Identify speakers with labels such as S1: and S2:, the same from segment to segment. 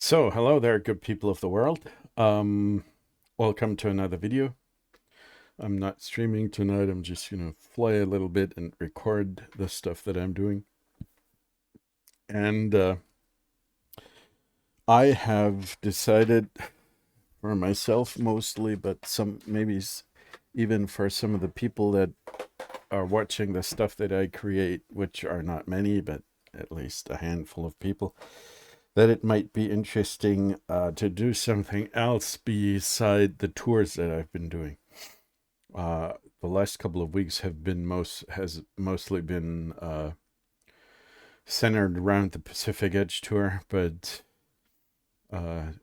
S1: So, hello there, good people of the world. Welcome to another video. I'm not streaming tonight. I'm just going to fly a little bit and record the stuff that I'm doing. And I have decided for myself mostly, but maybe even for some of the people that are watching the stuff that I create, which are not many, but at least a handful of people, that it might be interesting to do something else beside the tours that I've been doing. The last couple of weeks has mostly been centered around the Pacific Edge tour, but I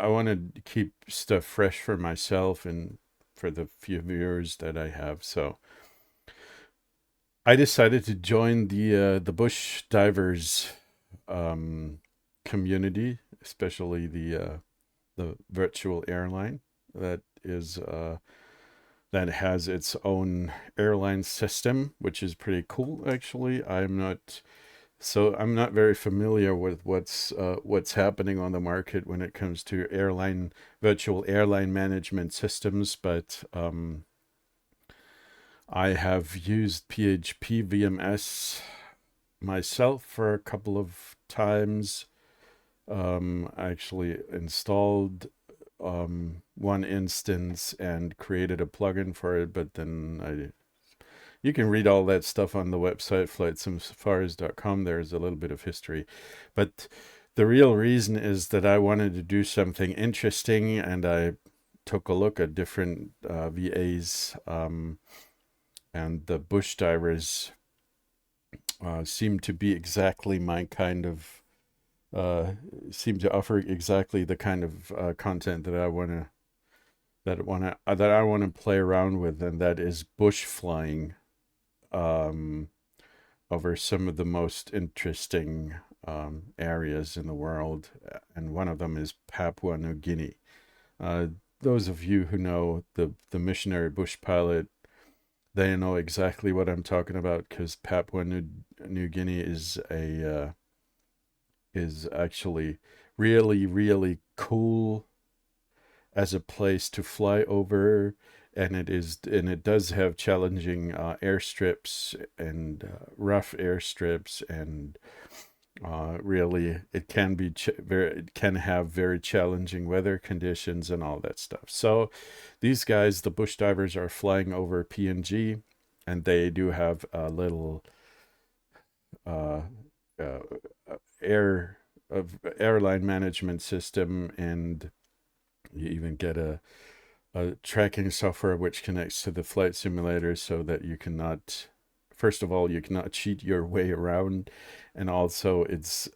S1: want to keep stuff fresh for myself and for the few viewers that I have. So I decided to join the BushDivers community, especially the virtual airline that is that has its own airline system, which is pretty cool. Actually, I'm not very familiar with what's happening on the market when it comes to virtual airline management systems, but I have used PHP VMS myself for a couple of times. I actually installed one instance and created a plugin for it, but then you can read all that stuff on the website FlightSimSafaris.com. There's a little bit of history, but the real reason is that I wanted to do something interesting, and I took a look at different VAs, and the BushDivers seem to be exactly my kind of seem to offer exactly the kind of content that I want to play around with, and that is bush flying over some of the most interesting areas in the world, and one of them is Papua New Guinea. Those of you who know the missionary bush pilot, they know exactly what I'm talking about, because Papua New Guinea is actually really, really cool as a place to fly over, and it does have challenging airstrips and rough airstrips, and really it can have very challenging weather conditions and all that stuff. So these guys, the BushDivers, are flying over PNG, and they do have a little uh, uh, air of airline management system, and you even get a tracking software which connects to the flight simulator, so that you cannot, first of all, you cannot cheat your way around, and also it's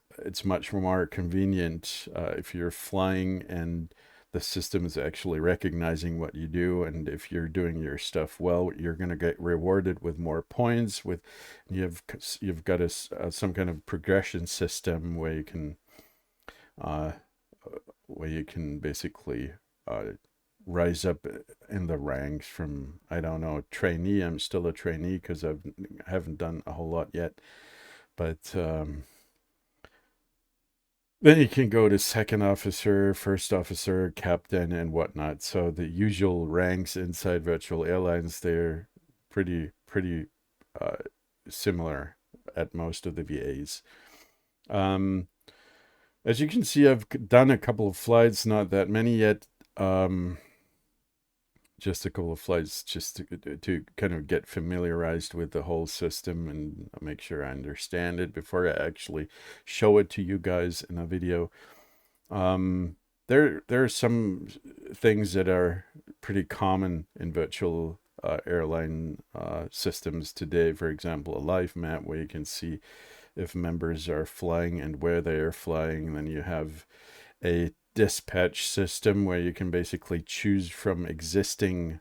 S1: much more convenient if you're flying and the system is actually recognizing what you do, and if you're doing your stuff well, you're going to get rewarded with more points. You've got some kind of progression system uh, where you can basically rise up in the ranks from, I don't know, trainee. I'm still a trainee because I haven't done a whole lot yet, but then you can go to second officer, first officer, captain, and whatnot. So the usual ranks inside virtual airlines, they're pretty uh, similar at most of the VAs. As you can see, I've done a couple of flights, not that many yet. Just a couple of flights just to kind of get familiarized with the whole system and make sure I understand it before I actually show it to you guys in a video. There are some things that are pretty common in virtual airline systems today. For example, a live map where you can see if members are flying and where they are flying. Then you have a dispatch system where you can basically choose from existing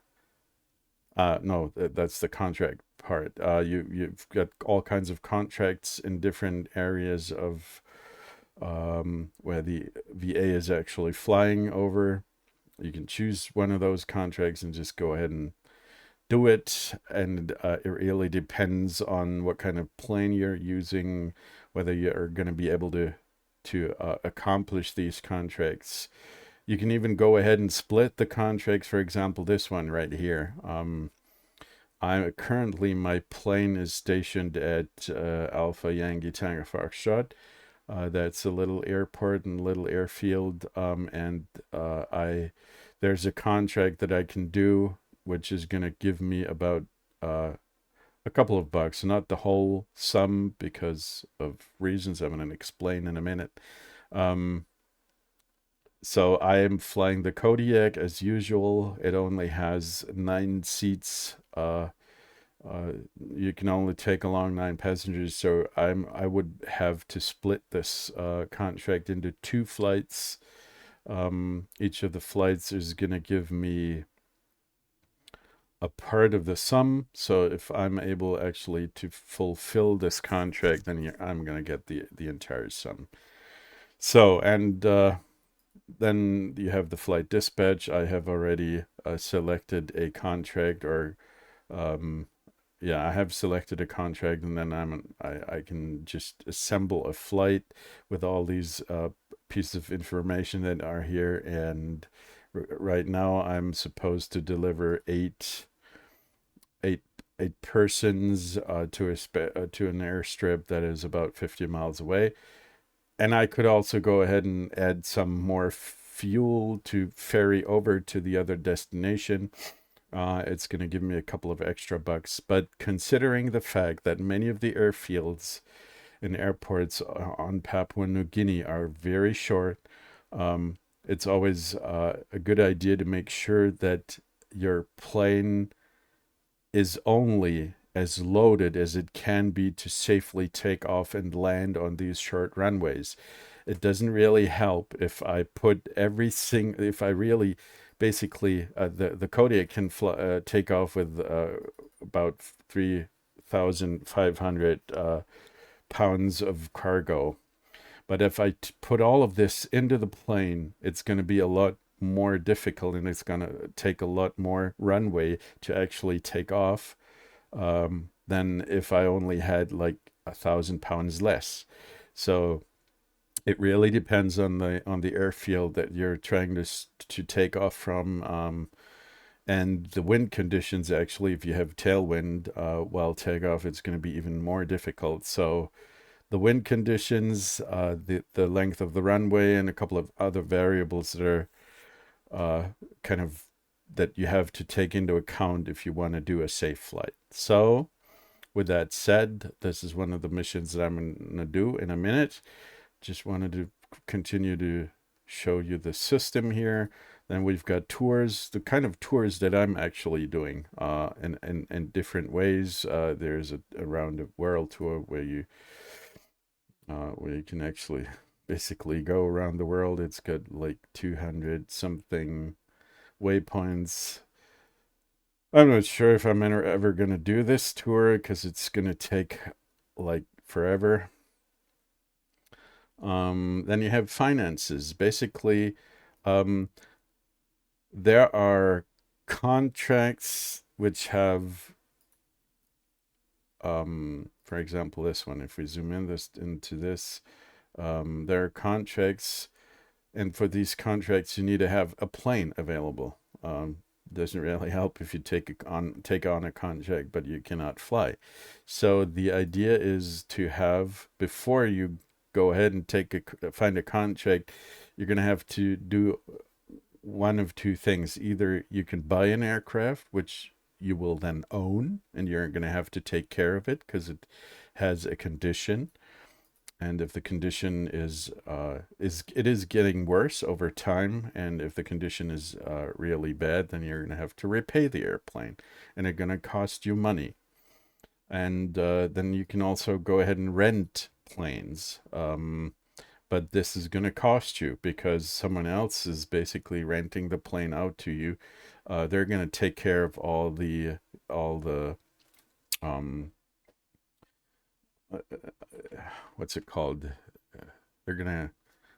S1: no, that's the contract part. You've got all kinds of contracts in different areas of where the VA is actually flying over. You can choose one of those contracts and just go ahead and do it, and it really depends on what kind of plane you're using, whether you're going to be able to to accomplish these contracts. You can even go ahead and split the contracts. For example, this one right here. I'm currently, my plane is stationed at Alpha Yankee Tango Foxtrot. That's a little airport and little airfield, and there's a contract that I can do, which is going to give me about a couple of bucks, not the whole sum because of reasons I'm going to explain in a minute. So I am flying the Kodiak as usual. It only has 9 seats. You can only take along 9 passengers, so I would have to split this contract into 2 flights. Each of the flights is going to give me a part of the sum. So if I'm able actually to fulfill this contract, then I'm going to get the entire sum. So, and then you have the flight dispatch. I have already selected a contract, or yeah, I have selected a contract, and then I can just assemble a flight with all these pieces of information that are here. And right now I'm supposed to deliver eight persons to an airstrip that is about 50 miles away. And I could also go ahead and add some more fuel to ferry over to the other destination. It's going to give me a couple of extra bucks. But considering the fact that many of the airfields and airports on Papua New Guinea are very short, it's always a good idea to make sure that your plane is only as loaded as it can be to safely take off and land on these short runways. It doesn't really help if I put everything, if I really basically, the Kodiak can take off with about 3,500 pounds of cargo. But if I put all of this into the plane, it's going to be a lot more difficult, and it's going to take a lot more runway to actually take off than if I only had like 1,000 pounds less. So it really depends on the airfield that you're trying to take off from, and the wind conditions. Actually, if you have tailwind while takeoff, it's going to be even more difficult. So the wind conditions, the length of the runway, and a couple of other variables that are kind of that you have to take into account if you want to do a safe flight. So with that said, this is one of the missions that I'm going to do in a minute. Just wanted to continue to show you the system here. Then we've got tours, the kind of tours that I'm actually doing in different ways. There's a round the world tour where you can actually basically go around the world. It's got like 200 something waypoints. I'm not sure if I'm ever going to do this tour because it's going to take like forever. Then you have finances. Basically, there are contracts which have, for example, this one. If we zoom into this, there are contracts, and for these contracts, you need to have a plane available. Doesn't really help if you take on a contract, but you cannot fly. So the idea is to have, before you go ahead and find a contract, you're going to have to do one of two things. Either you can buy an aircraft, which you will then own, and you're going to have to take care of it because it has a condition. And if the condition is getting worse over time, and if the condition is really bad, then you're going to have to repay the airplane, and it's going to cost you money. And then you can also go ahead and rent planes. But this is going to cost you because someone else is basically renting the plane out to you. They're going to take care of all the what's it called? They're going to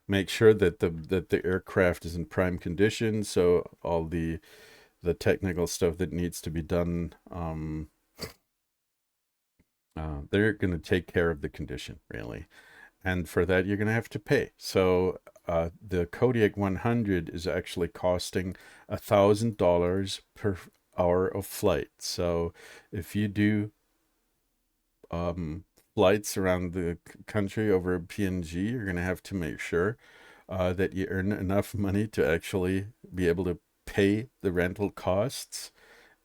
S1: make sure that the aircraft is in prime condition. So all the technical stuff that needs to be done, they're going to take care of the condition, really. and for that you're going to have to pay. So the Kodiak 100 is actually costing $1,000 per hour of flight. So if you do um, flights around the country over PNG, you're going to have to make sure that you earn enough money to actually be able to pay the rental costs,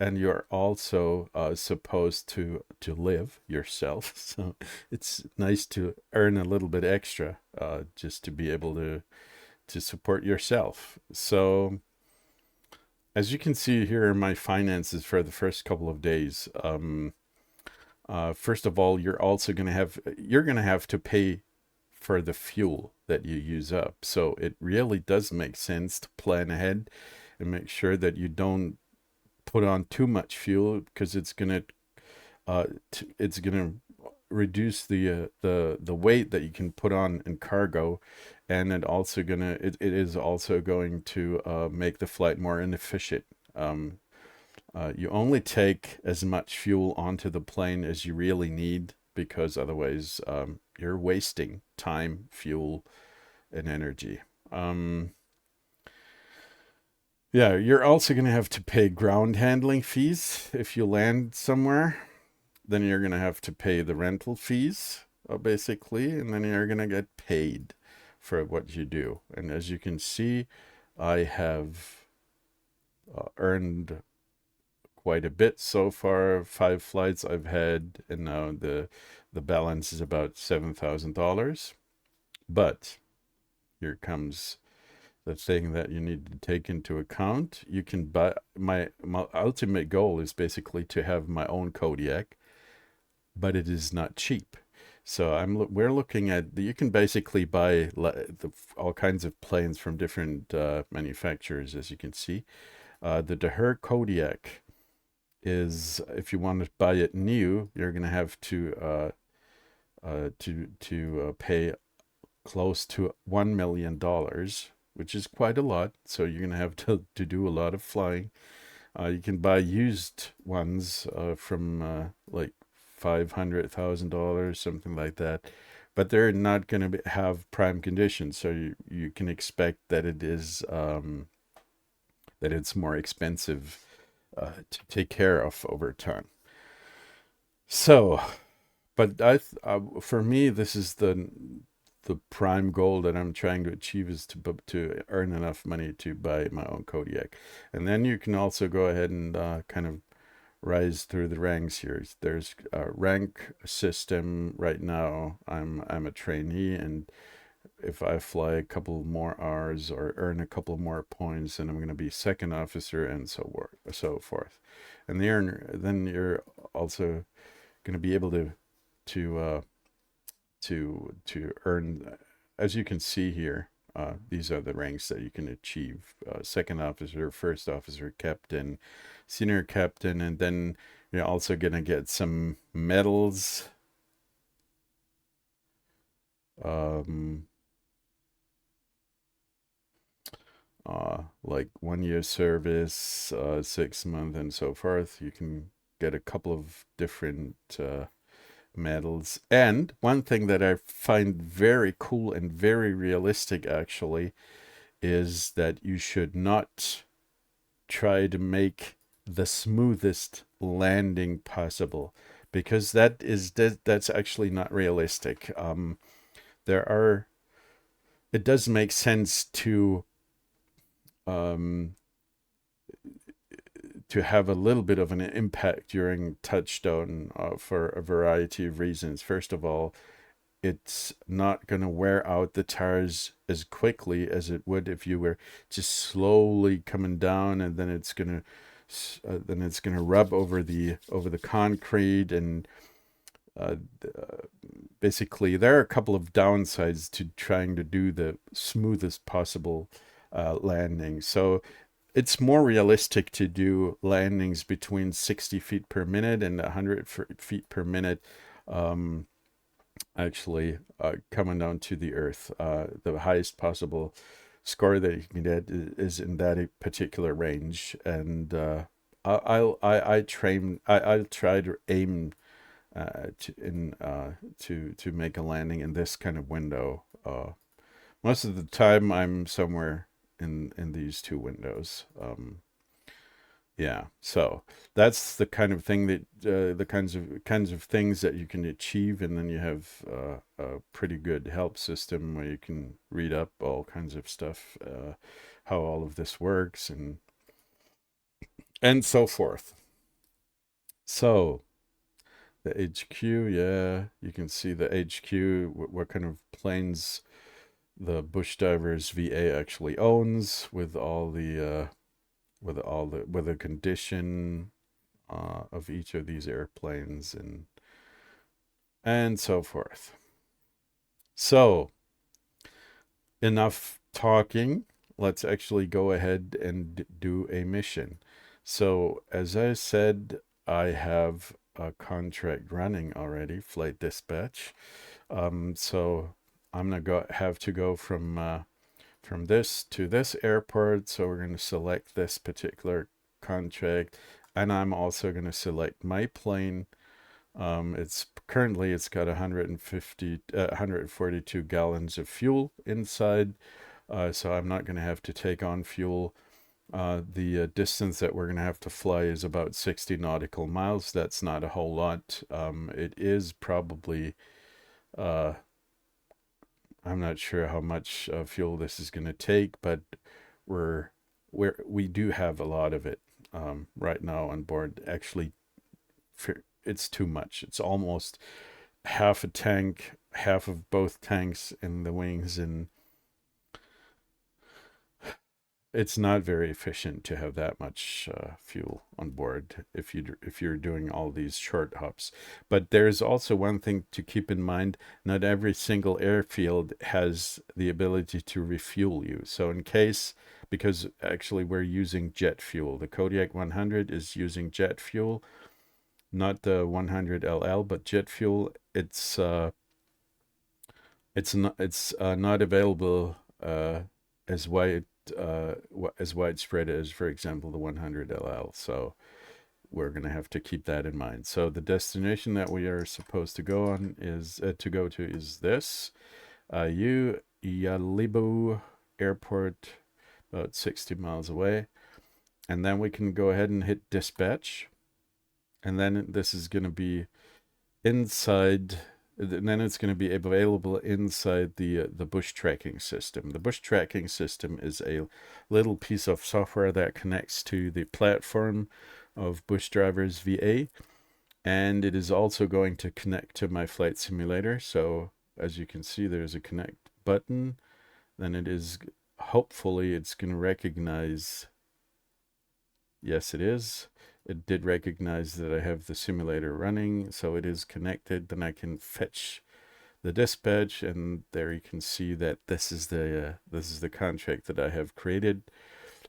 S1: and you're also supposed to live yourself. So it's nice to earn a little bit extra just to be able to support yourself. So as you can see, here are my finances for the first couple of days. First of all, you're gonna have to pay for the fuel that you use up. So it really does make sense to plan ahead and make sure that you don't put on too much fuel, because it's gonna reduce the weight that you can put on in cargo, and it is also going to make the flight more inefficient. You only take as much fuel onto the plane as you really need, because otherwise you're wasting time, fuel, and energy. Yeah, you're also going to have to pay ground handling fees if you land somewhere. Then you're going to have to pay the rental fees, basically, and then you're going to get paid for what you do. And as you can see, I have earned quite a bit so far. 5 flights I've had, and now the balance is about $7,000. But here comes the thing that you need to take into account. You can buy my ultimate goal is basically to have my own Kodiak, but it is not cheap. So we're looking at you can basically buy all kinds of planes from different manufacturers, as you can see. The Daher Kodiak is, if you want to buy it new, you're gonna have to pay close to $1 million, which is quite a lot. So you're gonna have to do a lot of flying. You can buy used ones from like $500,000, something like that, but they're not going to have prime conditions. So you can expect that it's more expensive to take care of over time. So, but for me, this is the prime goal that I'm trying to achieve, is to earn enough money to buy my own Kodiak. And then you can also go ahead and kind of rise through the ranks here. There's a rank system right now. I'm a trainee, and if I fly a couple more hours or earn a couple more points, then I'm going to be second officer, and so forth. And then you're also going to be able to earn, as you can see here. These are the ranks that you can achieve: second officer, first officer, captain, senior captain, and then you're also gonna get some medals. Um, like 1 year service, 6 month, and so forth. You can get a couple of different medals. And one thing that I find very cool and very realistic, actually, is that you should not try to make the smoothest landing possible, because that's actually not realistic. There are It does make sense um, to have a little bit of an impact during touchdown for a variety of reasons. First of all, it's not going to wear out the tires as quickly as it would if you were just slowly coming down, and then it's going to rub over the concrete. And uh, basically there are a couple of downsides to trying to do the smoothest possible landing. So it's more realistic to do landings between 60 feet per minute and 100 feet per minute, actually coming down to the earth. The highest possible score that you can get is in that particular range. And I'll try to aim to make a landing in this kind of window. Most of the time, I'm somewhere in these two windows. Yeah, so that's the kind of thing that the kinds of things that you can achieve, and then you have a pretty good help system where you can read up all kinds of stuff, how all of this works, and so forth. So the HQ, yeah, you can see the HQ, what kind of planes the BushDivers VA actually owns, with all the with the condition of each of these airplanes, and so forth. So enough talking. Let's actually go ahead and do a mission. So as I said, I have a contract running already, flight dispatch. So I'm gonna have to go from this to this airport. So we're gonna select this particular contract, and I'm also gonna select my plane. It's got 142 gallons of fuel inside, so I'm not going to have to take on fuel. The distance that we're going to have to fly is about 60 nautical miles. That's not a whole lot. It is probably, uh, I'm not sure how much fuel this is going to take, but we're, we do have a lot of it right now on board. Actually, it's too much. It's almost half a tank, half of both tanks in the wings, and it's not very efficient to have that much fuel on board if you're doing all these short hops. But there's also one thing to keep in mind: not every single airfield has the ability to refuel you. So in case, because actually we're using jet fuel, the Kodiak 100 is using jet fuel, not the 100 LL, but jet fuel. It's not available as wide as widespread as, for example, the 100 LL. So we're going to have to keep that in mind. So the destination that we are supposed to go on is this Yalibu Airport, about 60 miles away, and then we can go ahead and hit dispatch, and then this is going to be inside, and then it's going to be available inside the bush tracking system. The bush tracking system is a little piece of software that connects to the platform of BushDivers VA, and it is also going to connect to my flight simulator. So as you can see, there's a connect button. Then it is, hopefully it's going to recognize, yes it is, it did recognize that I have the simulator running, so it is connected. Then I can fetch the dispatch, and there you can see that this is the contract that I have created.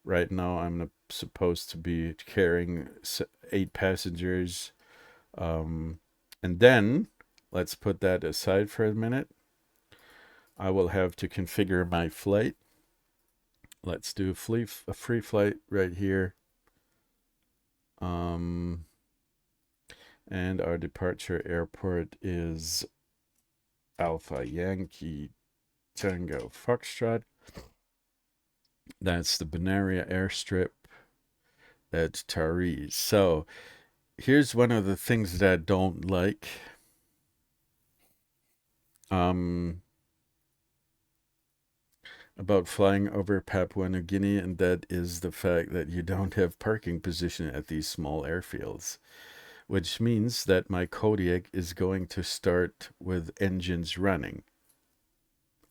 S1: Right now I'm supposed to be carrying 8 passengers, and then let's put that aside for a minute. I will have to configure my flight. Let's do a free flight right here. And our departure airport is Alpha Yankee Tango Foxtrot. That's the Benaria airstrip at Tariz. So here's one of the things that I don't like. About flying over Papua New Guinea, and that is the fact that you don't have parking position at these small airfields, which means that my Kodiak is going to start with engines running.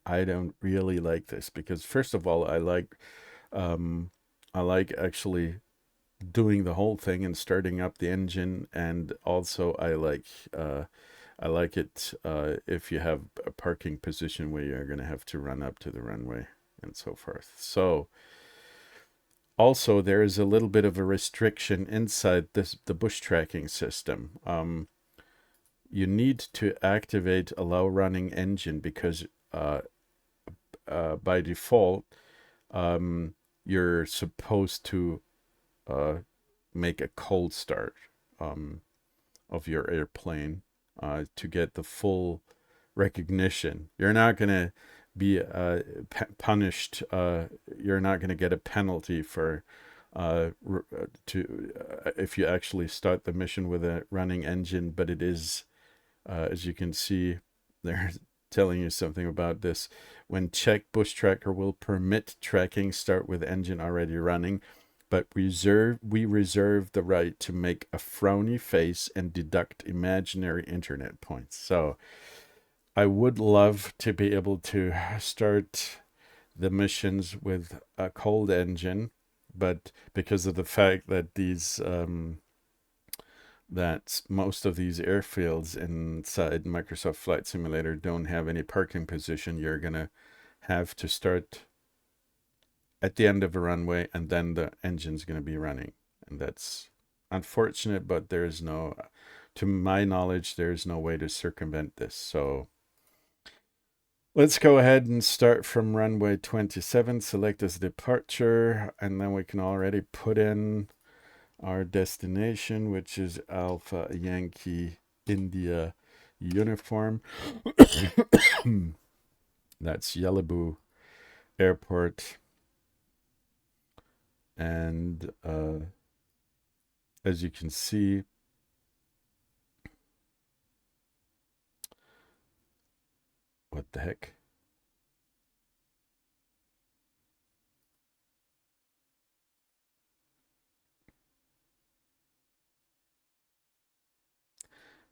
S1: I don't really like this because, first of all, I like actually doing the whole thing and starting up the engine, and also I like it if you have a parking position where you're going to have to run up to the runway and so forth. So also there is a little bit of a restriction inside the bush tracking system. You need to activate allow running engine because by default you're supposed to make a cold start of your airplane. to get the full recognition. You're not going to be punished. You're not going to get a penalty for if you actually start the mission with a running engine, but it is, as you can see, they're telling you something about this. When checked, Bush Tracker will permit tracking start with engine already running, but we reserve the right to make a frowny face and deduct imaginary internet points. So I would love to be able to start the missions with a cold engine, but because of the fact that that most of these airfields inside Microsoft Flight Simulator don't have any parking position, you're gonna have to start at the end of a runway, and then the engine's gonna be running, and that's unfortunate. But there's no, to my knowledge, there's no way to circumvent this. So let's go ahead and start from runway 27, select as departure, and then we can already put in our destination, which is Alpha Yankee India uniform. That's Yellowboo Airport. And as you can see, what the heck?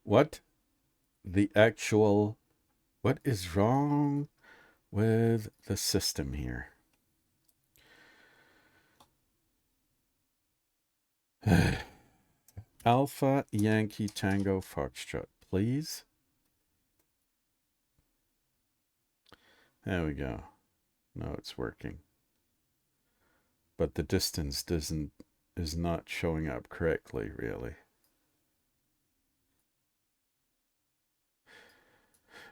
S1: What is wrong with the system here? Alpha Yankee Tango Foxtrot, please. There we go. No, it's working. But the distance is not showing up correctly, really.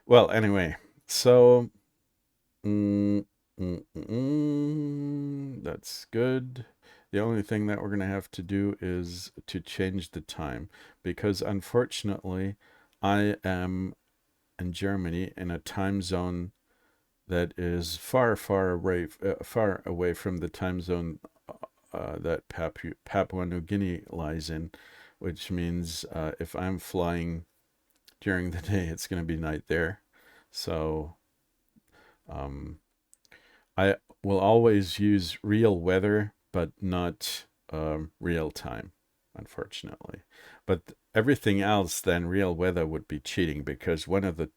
S1: Well, anyway, so that's good. The only thing that we're going to have to do is to change the time, because unfortunately I am in Germany in a time zone that is far away from the time zone that Papua New Guinea lies in, which means if I'm flying during the day, it's going to be night there. So I will always use real weather, but not real time, unfortunately. But everything else, then real weather would be cheating, because one of the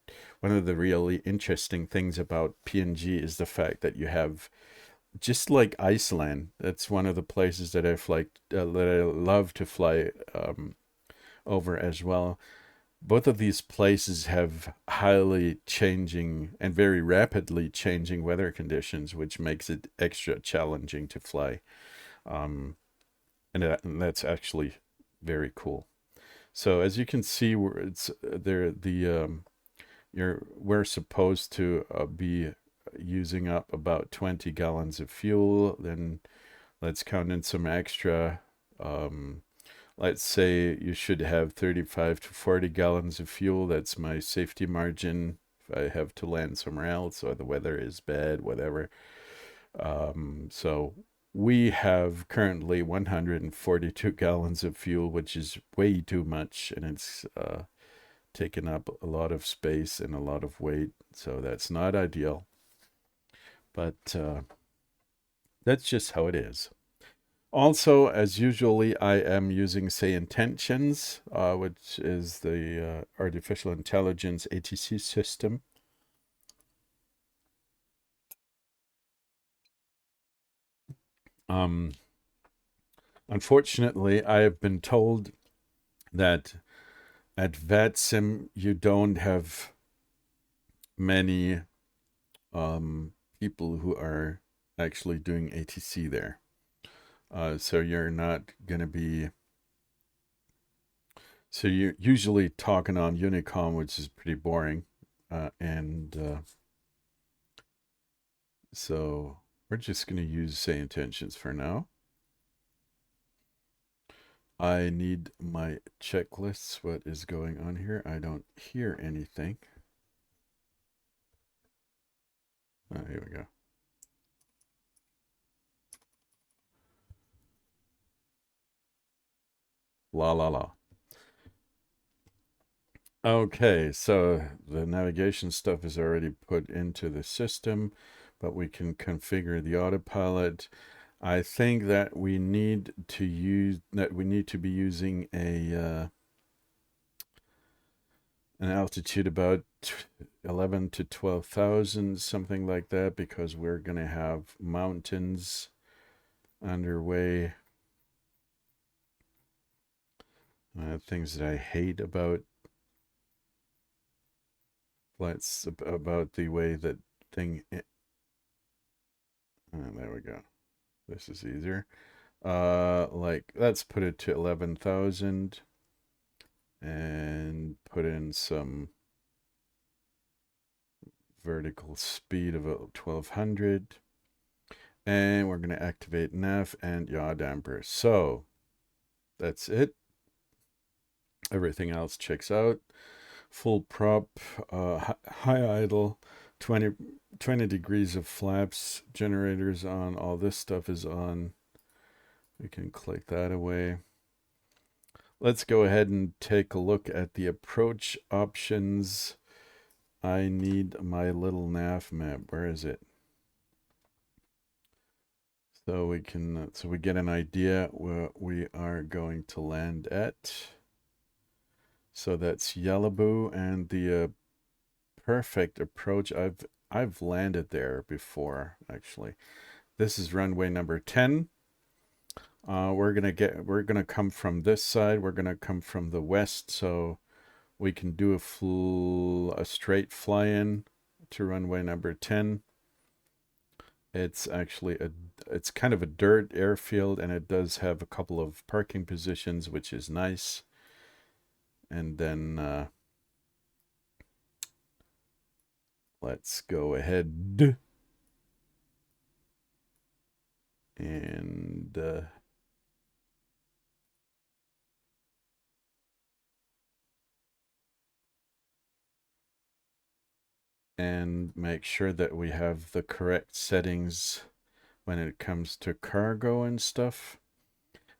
S1: really interesting things about PNG is the fact that you have, just like Iceland, that's one of the places that I love to fly over as well. Both of these places have highly changing and very rapidly changing weather conditions, which makes it extra challenging to fly. And that's actually very cool. So as you can see, we're supposed to be using up about 20 gallons of fuel. Then let's count in some extra. Let's say you should have 35 to 40 gallons of fuel. That's my safety margin if I have to land somewhere else or the weather is bad, whatever. So we have currently 142 gallons of fuel, which is way too much, and it's taken up a lot of space and a lot of weight. So that's not ideal. But that's just how it is. Also, as usually, I am using SayIntentions, which is the artificial intelligence ATC system. Unfortunately, I have been told that at VATSIM you don't have many people who are actually doing ATC there. So you're not going to be... So you're usually talking on Unicom, which is pretty boring. So we're just going to use SayIntentions for now. I need my checklists. What is going on here? I don't hear anything. Oh, here we go. La la la. Okay, so the navigation stuff is already put into the system, but we can configure the autopilot. I think that we need to be using a an altitude about 11 to 12,000, something like that, because we're going to have mountains underway. Things that I hate about flights, about the way that thing. There we go. This is easier. Like, let's put it to 11,000 and put in some vertical speed of 1200. And we're going to activate nav and yaw damper. So that's it. Everything else checks out. Full prop, high idle, 20 degrees of flaps, generators on, all this stuff is on. We can click that away. Let's go ahead and take a look at the approach options. I need my little nav map. Where is it? So we can, so we get an idea where we are going to land at. So that's Yellowboo, and the perfect approach. I've landed there before, actually. This is runway number 10. We're gonna come from this side. We're gonna come from the west, so we can do a straight fly in to runway number 10. It's actually it's kind of a dirt airfield, and it does have a couple of parking positions, which is nice. And then let's go ahead and make sure that we have the correct settings when it comes to cargo and stuff.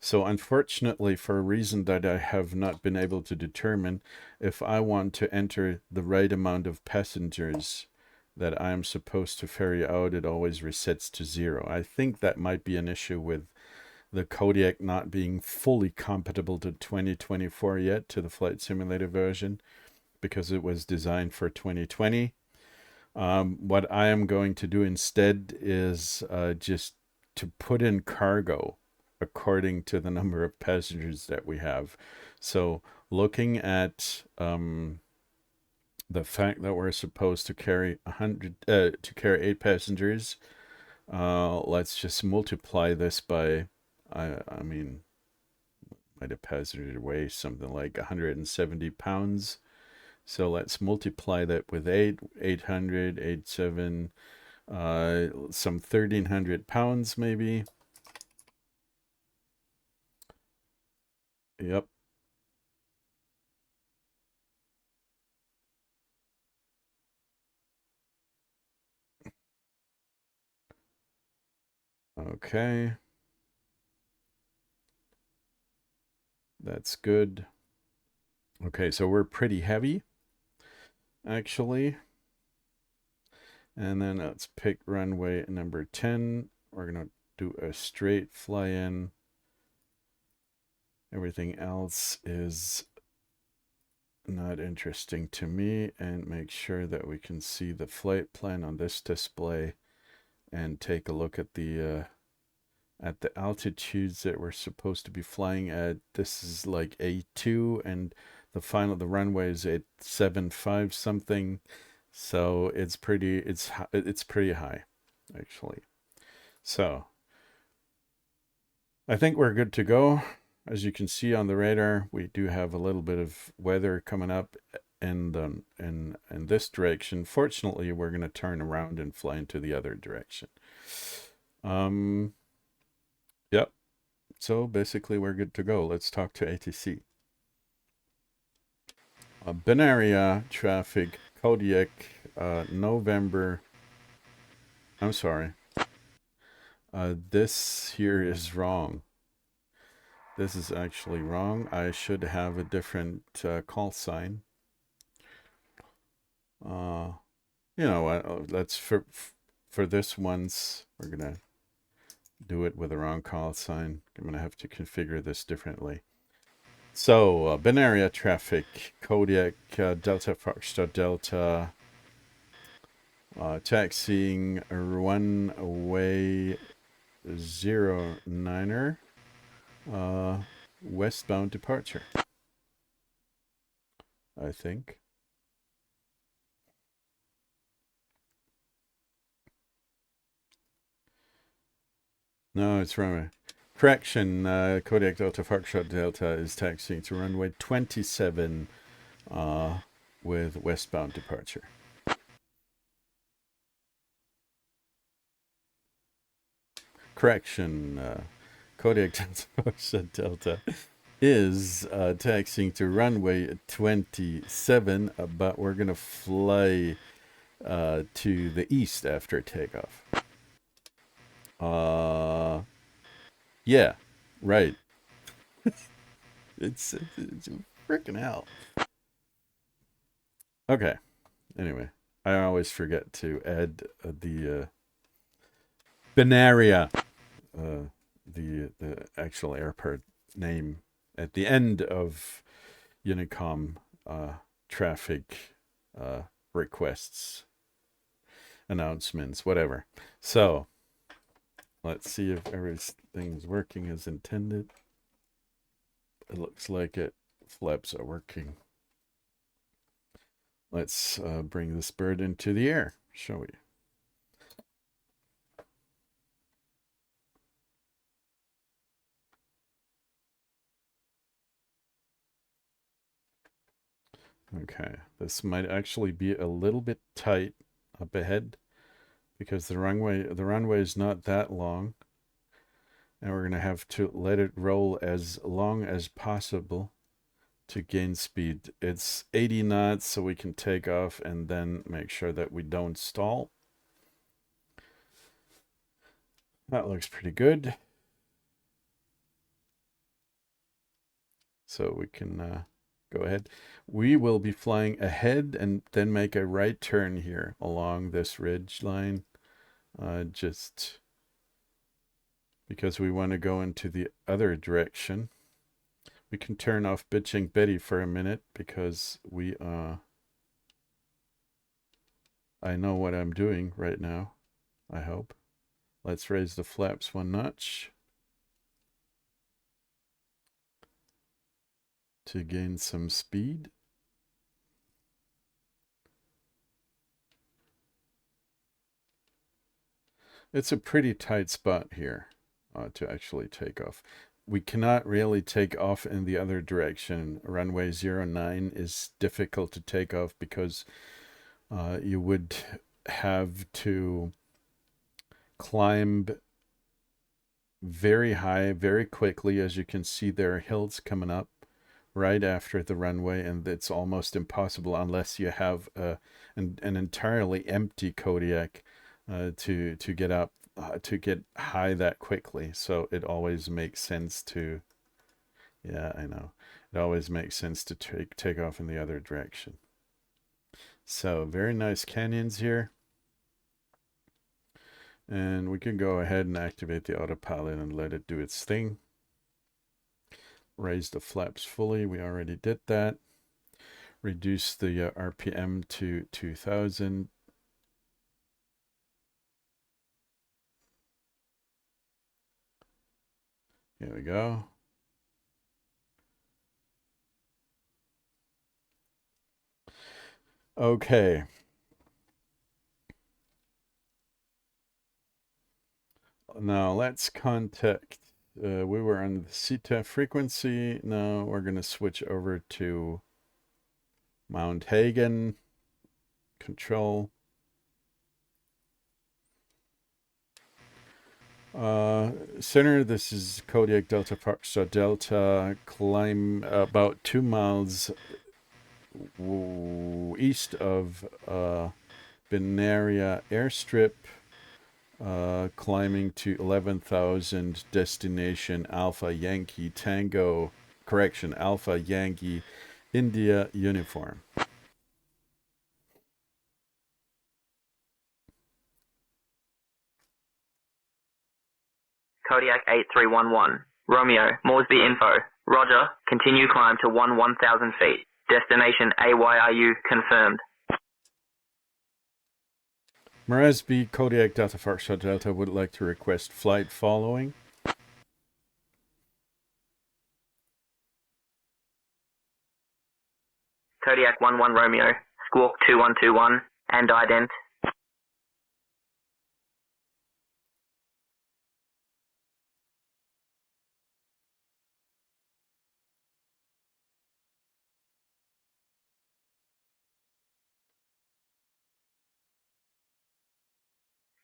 S1: So unfortunately, for a reason that I have not been able to determine, if I want to enter the right amount of passengers that I'm supposed to ferry out, it always resets to 0. I think that might be an issue with the Kodiak not being fully compatible to 2024 yet, to the flight simulator version, because it was designed for 2020. What I am going to do instead is just to put in cargo according to the number of passengers that we have. So looking at the fact that we're supposed to carry 8 passengers, let's just multiply this by, I mean, might have passenger weight something like 170 pounds. So let's multiply that with 800, 7, some 1,300 pounds maybe. Yep. Okay. That's good. Okay, so we're pretty heavy, actually. And then let's pick runway number 10. We're going to do a straight fly in. Everything else is not interesting to me. And make sure that we can see the flight plan on this display and take a look at the altitudes that we're supposed to be flying at. This is like A2, and the runway is at 7.5 something. So it's pretty high, actually. So I think we're good to go. As you can see on the radar, we do have a little bit of weather coming up in this direction. Fortunately, we're going to turn around and fly into the other direction. Yep. So basically, we're good to go. Let's talk to ATC. Binaria traffic, Kodiak, November. I'm sorry. This here is wrong. This is actually wrong. I should have a different call sign. You know what? Let's for this once we're gonna do it with the wrong call sign. I'm gonna have to configure this differently. So binaria traffic, Kodiak, Delta Foxtrot Delta, taxiing runway 09er, westbound departure. I think. No, it's runway. Correction, Kodiak Delta Foxtrot Delta is taxiing to runway 27 with westbound departure. Correction, Kodiak Delta Foxtrot Delta is taxiing to runway 27, but we're going to fly to the east after takeoff. Yeah, right. It's freaking hell. Okay. Anyway, I always forget to add the binaria, the actual airport name at the end of Unicom traffic requests, announcements, whatever. So let's see if everything's working as intended. It looks like it. Flaps are working. Let's bring this bird into the air, shall we? Okay, this might actually be a little bit tight up ahead because the runway is not that long, and we're going to have to let it roll as long as possible to gain speed. It's 80 knots, so we can take off and then make sure that we don't stall. That looks pretty good. So we can go ahead. We will be flying ahead and then make a right turn here along this ridge line, just because we want to go into the other direction. We can turn off bitching Betty for a minute because I know what I'm doing right now, I hope. Let's raise the flaps one notch to gain some speed. It's a pretty tight spot here to actually take off. We cannot really take off in the other direction. Runway 09 is difficult to take off because you would have to climb very high, very quickly. As you can see, there are hills coming up right after the runway, and it's almost impossible unless you have an entirely empty Kodiak to get up to get high that quickly. So it always makes sense to, yeah, I know, it always makes sense to take off in the other direction. So very nice canyons here. And we can go ahead and activate the autopilot and let it do its thing. Raise the flaps fully. We already did that. Reduce the RPM to 2000. Here we go. Okay. Now let's contact. We were on the CTEF frequency. Now we're going to switch over to Mount Hagen control. Center, this is Kodiak Delta Foxtrot Delta. Climb about 2 miles east of Binaria Airstrip. Climbing to 11,000, destination Alpha Yankee Tango, correction, Alpha Yankee India uniform.
S2: Kodiak 8311, Romeo, Moresby info, Roger, continue climb to 1,000 feet, destination AYRU confirmed.
S1: Moresby, Kodiak Delta Foxtrot Delta would like to request flight following.
S2: Kodiak 11 Romeo, Squawk 2121, and ident.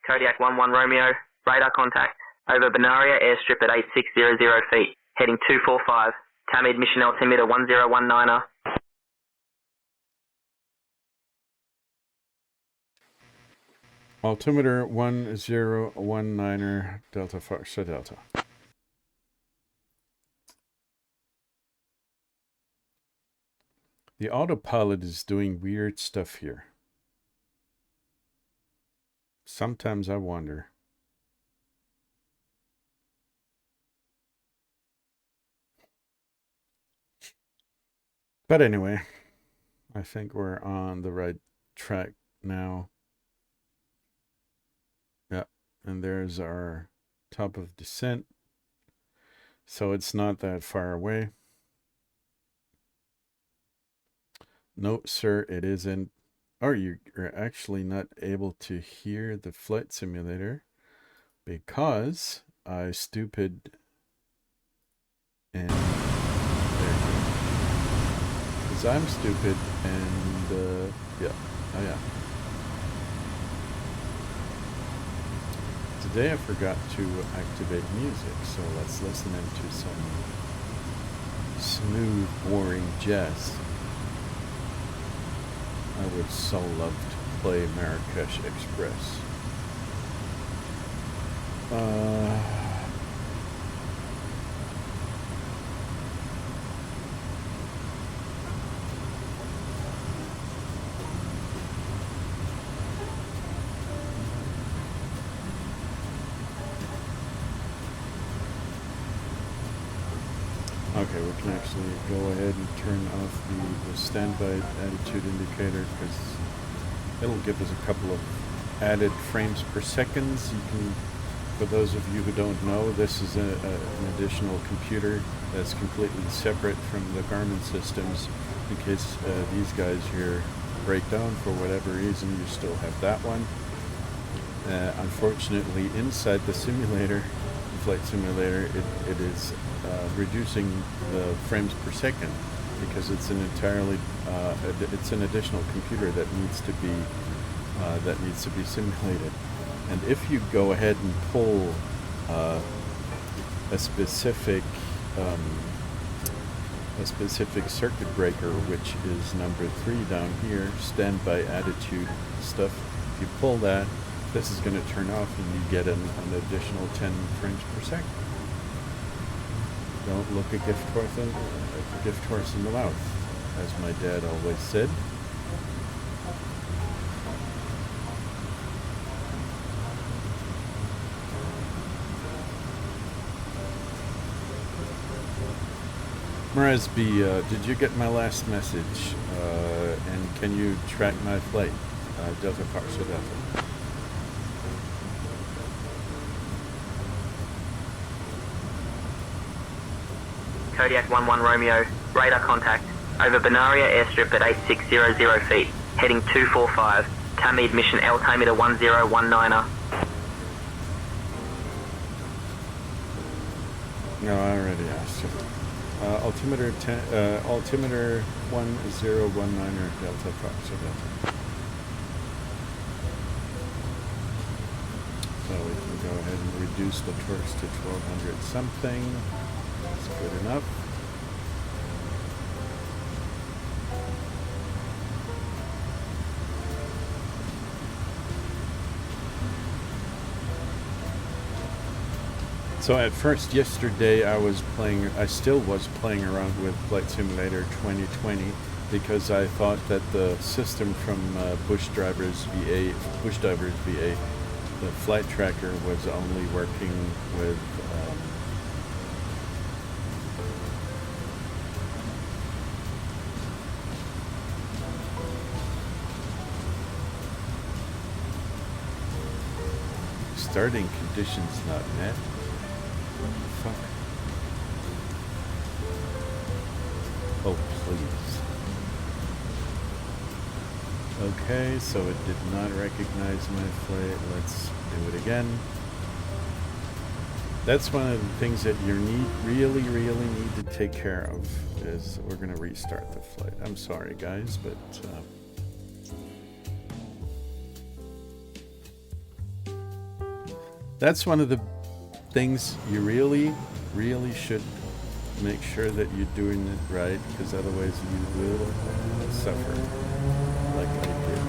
S2: Kodiak 11 Romeo, radar contact, over Binaria airstrip at 8600 feet, heading 245, Tamid mission altimeter 1019er.
S1: Altimeter 1019er, Delta Foxtrot Delta. The autopilot is doing weird stuff here. Sometimes I wonder. But anyway, I think we're on the right track now. Yeah, and there's our top of descent. So it's not that far away. No, sir, it isn't. Or you're actually not able to hear the flight simulator because I stupid and there you go. Because I'm stupid and yeah, oh yeah. Today I forgot to activate music, so let's listen into some smooth, boring jazz. I would so love to play Marrakesh Express. Okay, we can actually go ahead and turn off the standby attitude indicator because it'll give us a couple of added frames per second. You can, for those of you who don't know, this is an additional computer that's completely separate from the Garmin systems. In case these guys here break down for whatever reason, you still have that one. Unfortunately, inside the simulator, the flight simulator, it is reducing the frames per second because it's an entirely it's an additional computer that needs to be simulated. And if you go ahead and pull a specific circuit breaker, which is number 3 down here, standby attitude stuff, if you pull that, this is going to turn off and you get an additional 10 frames per second. Don't look a gift horse in the mouth, as my dad always said. Moresby, did you get my last message? And can you track my flight? Delta Foxtrot Delta.
S2: Kodiak 11 Romeo, radar contact, over Binaria airstrip at 8600 feet, heading 245, Tamid mission altimeter 1019er.
S1: No, I already asked you. Altimeter 1019er Delta Foxtrot Delta. So we can go ahead and reduce the torques to 1200 something. That's good enough. So at first yesterday I still was playing around with Flight Simulator 2020 because I thought that the system from BushDivers VA, the flight tracker, was only working with starting conditions not met. What the fuck? Oh, please. Okay, so it did not recognize my flight. Let's do it again. That's one of the things that you really need to take care of, is we're going to restart the flight. I'm sorry, guys, but... that's one of the things you really should make sure that you're doing it right, because otherwise you will suffer like I did.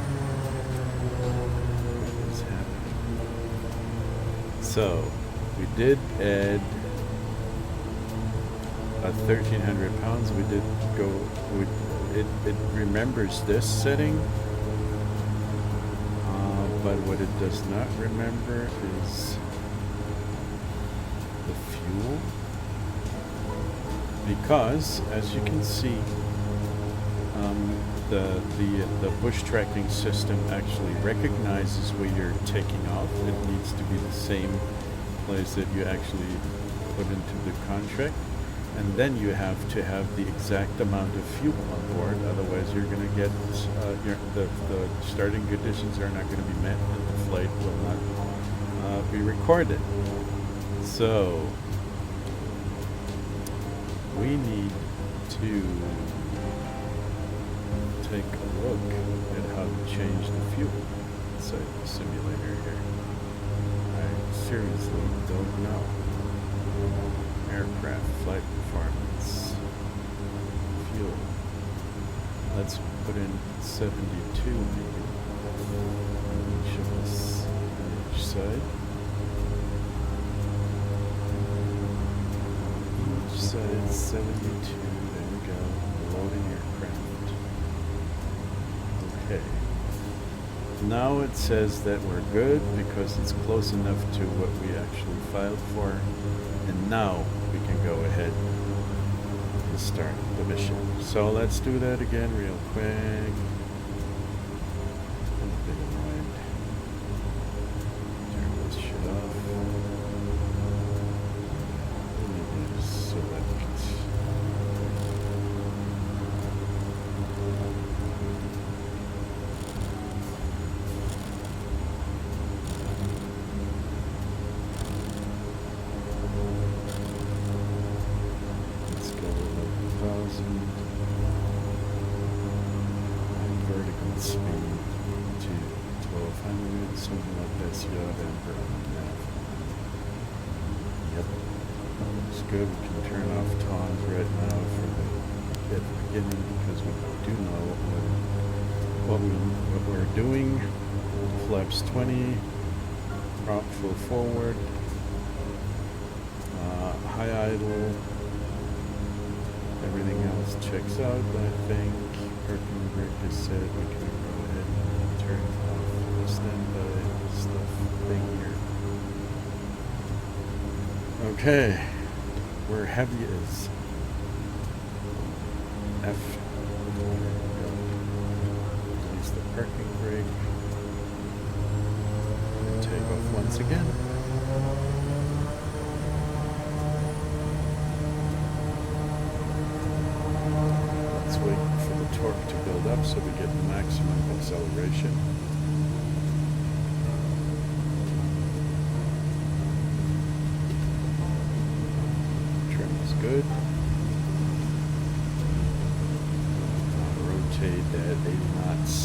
S1: What is happening? So we did add a 1,300 pounds. We did go. It remembers this setting, but what it does not remember is the fuel, because as you can see, the bush tracking system actually recognizes where you're taking off. It needs to be the same place that you actually put into the contract, and then you have to have the exact amount of fuel on board, otherwise you're going to get the starting conditions are not going to be met and the flight will not be recorded. So we need to take a look at how to change the fuel inside the simulator here. I seriously don't know. Aircraft flight performance, fuel. Let's put in 72 maybe. Show us on each side. Each side 72. There we go. Loading aircraft. Okay. Now it says that we're good because it's close enough to what we actually filed for. And now we can go ahead and start the mission. So let's do that again real quick. I'm a bit annoyed. Turn this shit off. Let me select. Good. We can turn off tons right now at the beginning because we do know what we're doing. Flaps 20, prop full forward, high idle. Everything else checks out. I think parking brake is set. We can go ahead and turn off the standby stuff thing here. Okay. Where heavy is F. Release the parking brake. And take off once again. Let's wait for the torque to build up so we get maximum acceleration. Good. Rotate at 80 knots.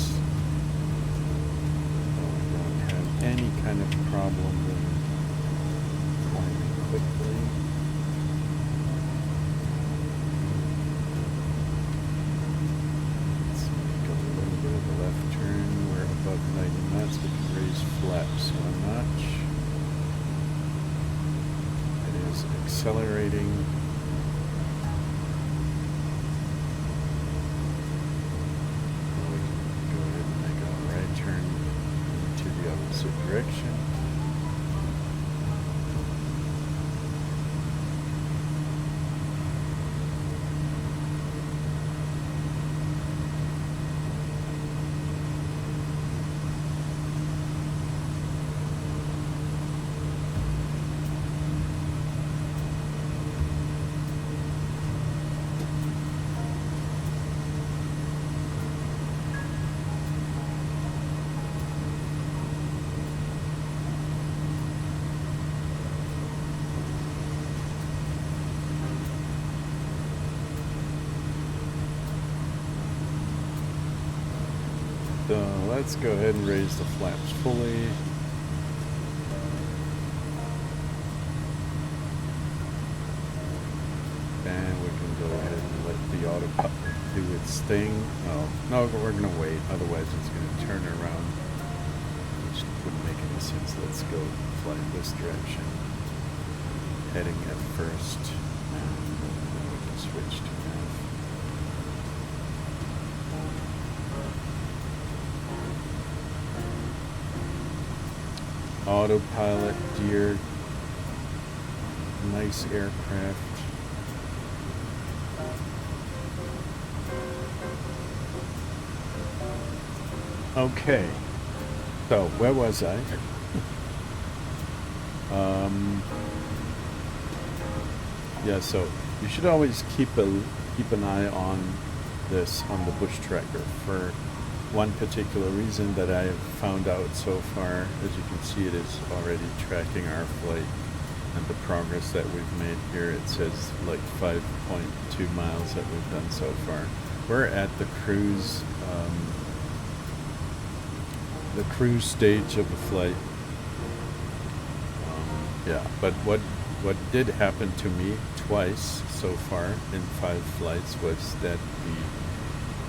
S1: We don't have any kind of problem with climbing quickly. Let's make a little bit of a left turn. We're above 90 knots. We can raise flaps 1 notch. It is accelerating. We can go ahead and make a right turn into the opposite direction. So let's go ahead and raise the flaps fully. And we can go ahead and let the autopilot do its thing. Oh, no, we're going to wait. Otherwise, it's going to turn around, which wouldn't make any sense. Let's go fly this direction. Heading at first. And then we can switch to nav. Autopilot, dear. Nice aircraft. Okay. So, where was I? Yeah, so you should always keep an eye on this on the bush tracker for one particular reason that I have found out so far. As you can see, it is already tracking our flight and the progress that we've made here. It says like 5.2 miles that we've done so far. We're at the cruise stage of the flight. Yeah, but what did happen to me twice so far in 5 flights was that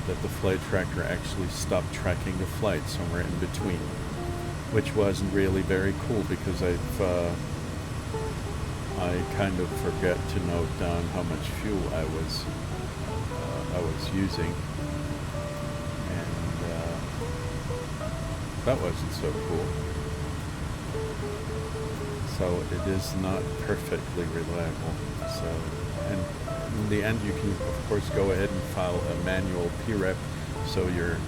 S1: the flight tracker actually stopped tracking the flight somewhere in between, which wasn't really very cool because I kind of forget to note down how much fuel I was using, and that wasn't so cool. So it is not perfectly reliable. So, and in the end, you can of course go ahead and file a manual PREP, so your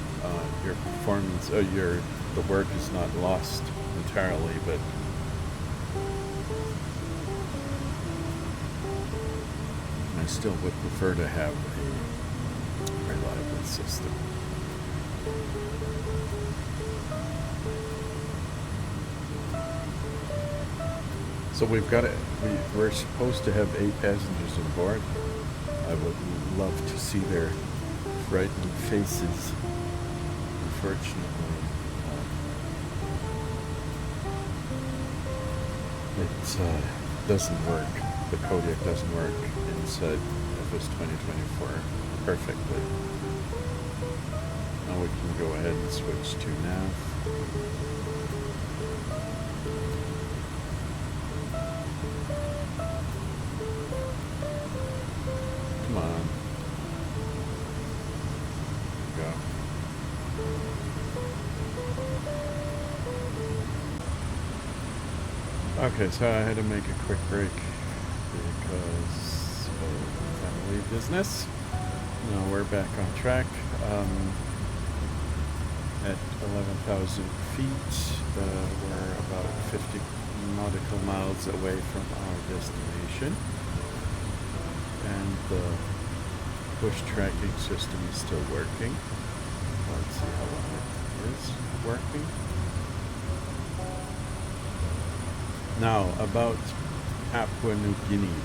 S1: performance, the work is not lost entirely. But I still would prefer to have a reliable system. So we're supposed to have 8 passengers on board. I would love to see their frightened faces. Unfortunately, it doesn't work. The Kodiak doesn't work inside FS 2024 perfectly. Now we can go ahead and switch to nav. Come on. Go. Okay, so I had to make a quick break because of family business. Now we're back on track. At 11,000 feet, we're about 50 nautical miles away from our destination. And the bush tracking system is still working. Let's see how long it is working. Now, about Papua New Guinea.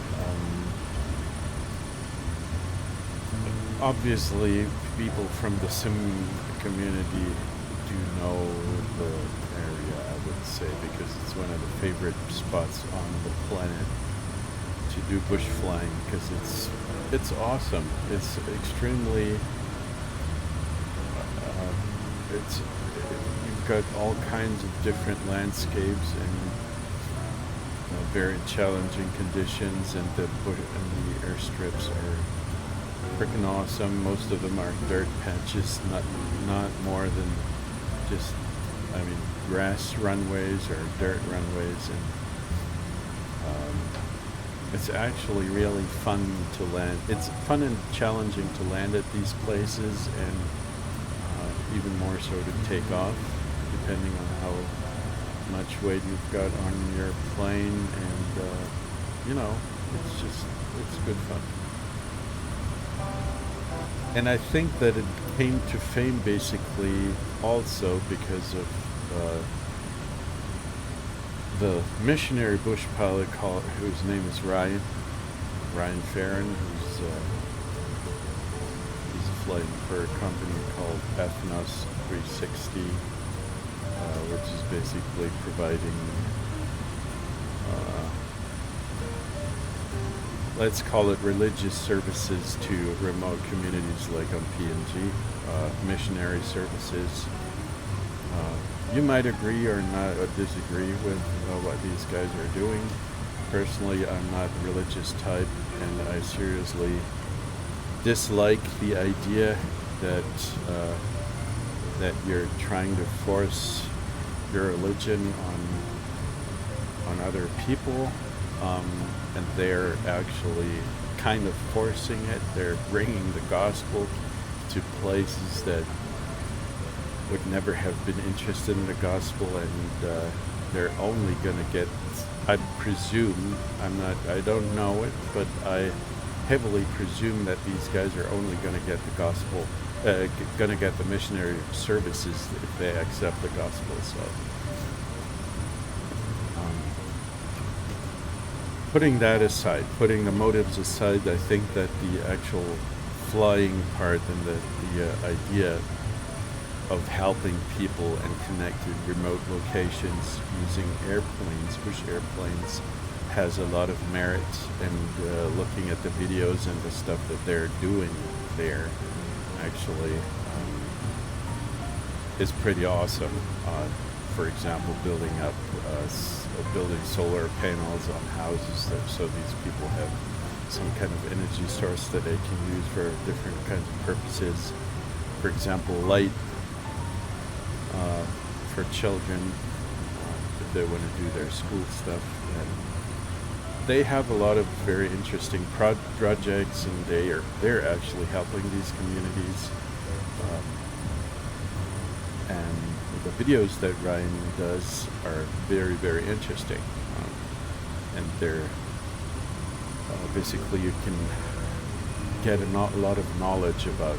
S1: Obviously, people from the sim community do know the area, I would say, because it's one of the favorite spots on the planet to do bush flying, because it's awesome. It's extremely you've got all kinds of different landscapes and very challenging conditions, and the airstrips are freaking awesome. Most of them are dirt patches, not more than just, grass runways or dirt runways, and it's actually really fun to land. It's fun and challenging to land at these places, and even more so to take off, depending on how much weight you've got on your plane, and it's good fun. And I think that it came to fame basically also because of the missionary bush pilot whose name is Ryan Farron, he's flying for a company called Ethnos 360, which is basically providing, let's call it religious services to remote communities like on PNG, missionary services. You might agree or not or disagree with what these guys are doing. Personally, I'm not a religious type, and I seriously dislike the idea that you're trying to force your religion on other people, and they're actually kind of forcing it. They're bringing the gospel to places that would never have been interested in the gospel, and they're only going to get, I presume, I don't know it, but I heavily presume that these guys are only going to get the gospel, going to get the missionary services if they accept the gospel. So putting that aside, putting the motives aside, I think that the actual flying part and the idea of helping people and connecting remote locations using airplanes, bush airplanes, has a lot of merit. And looking at the videos and the stuff that they're doing there, actually, is pretty awesome. For example, building solar panels on houses so these people have some kind of energy source that they can use for different kinds of purposes. For example, light for children, if they want to do their school stuff. And they have a lot of very interesting projects, and they're actually helping these communities. And the videos that Ryan does are very, very interesting. And they're basically, you can get a lot of knowledge about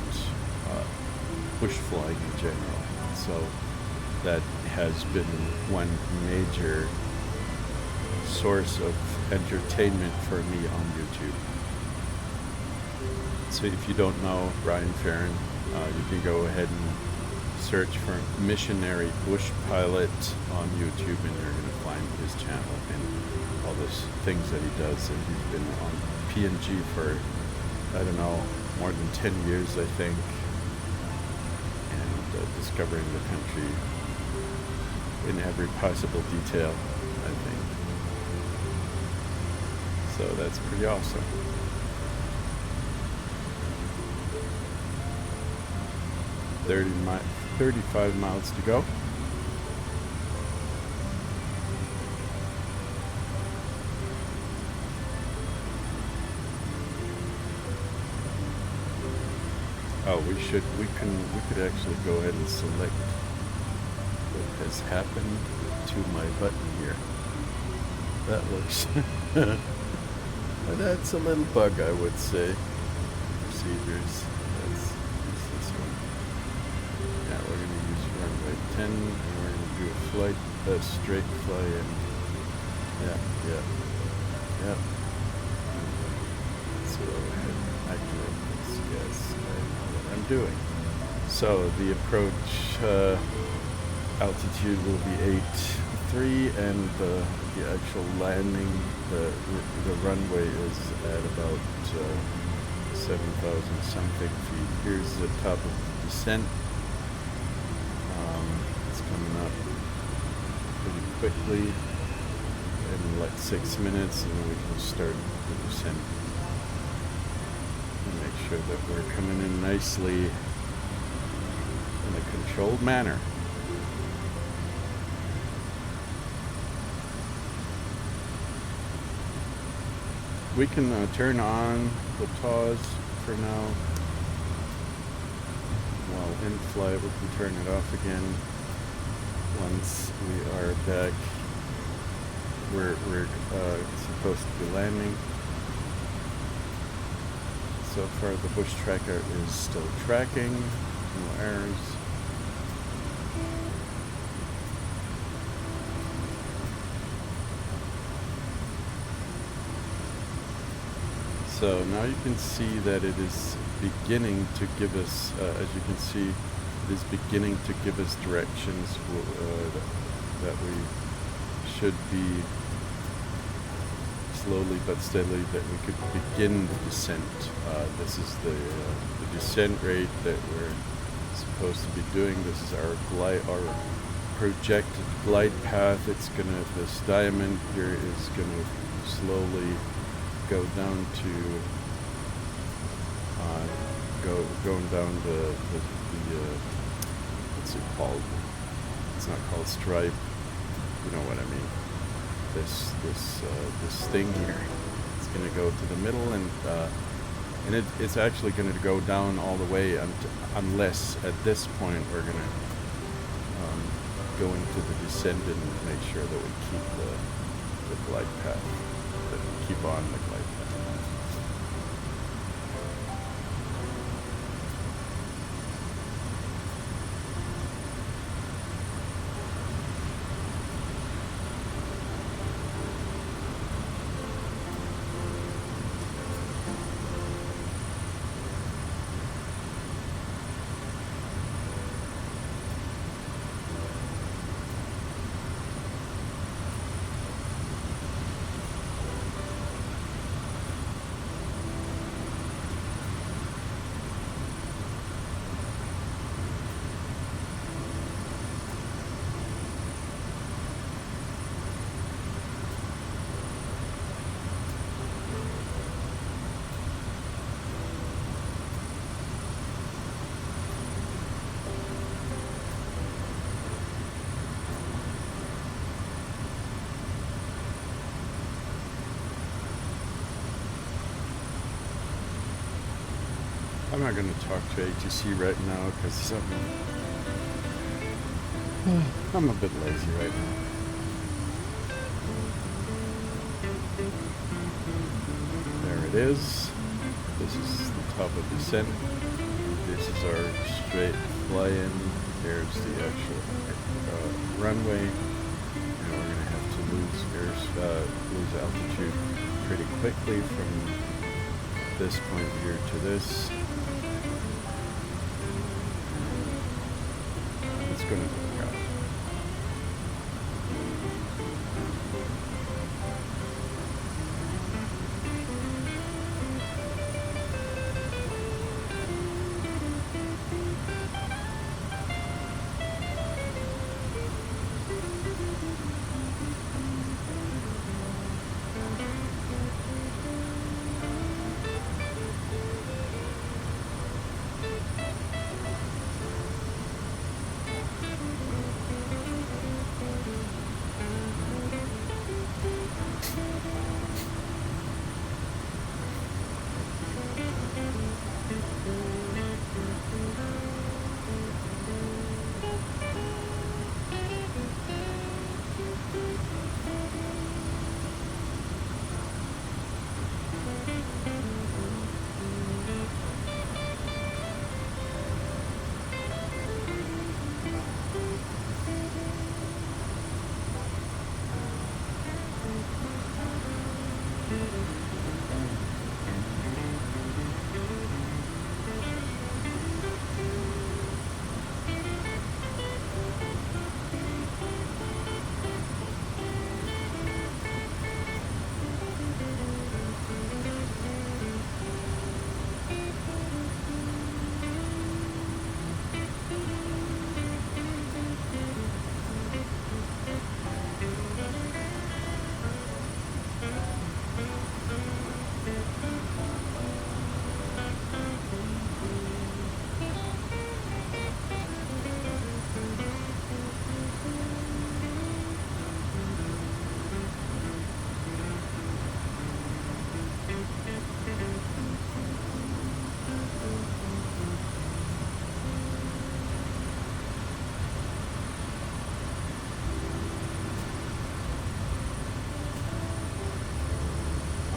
S1: bush flying in general. So that has been one major source of entertainment for me on YouTube. So if you don't know Ryan Farron, you can go ahead and search for missionary bush pilot on YouTube, and you're going to find his channel and all those things that he does. And he's been on PNG for, I don't know, more than 10 years, I think, and discovering the country in every possible detail, I think. So that's pretty awesome. .35 miles to go. Oh, we could actually go ahead and select what has happened to my button here. That looks that's a little bug, I would say. Procedures. Let's use this one. Yeah, we're going to use runway 10, and we're going to do a straight fly in. Yeah. So go ahead and activate this. Yes, I know what I'm doing. So the approach altitude will be 8.3, and the actual landing, the runway is at about 7,000 something feet. Here's the top of the descent. It's coming up pretty quickly in like 6 minutes, and then we can start the descent and make sure that we're coming in nicely in a controlled manner. We can turn on the TAWs for now. While in flight, we can turn it off again once we are back where we're supposed to be landing. So far, the bush tracker is still tracking, no errors. So now you can see that it is beginning to give us, as you can see, it is beginning to give us directions that we should be slowly but steadily, that we could begin the descent. This is the descent rate that we're supposed to be doing. This is our projected glide path. It's gonna, this diamond here is gonna slowly go down to going down the what's it called? It's not called stripe. You know what I mean? This thing here. It's gonna go to the middle, and it's actually gonna go down all the way unless at this point we're gonna go into the descent and make sure that we keep the glide path. Keep on the glide path. I'm not going to talk to ATC right now because I'm a bit lazy right now. There it is. This is the top of descent. This is our straight fly-in. There's the actual runway. And we're going to have to lose altitude pretty quickly from this point here to this. It's going to work out.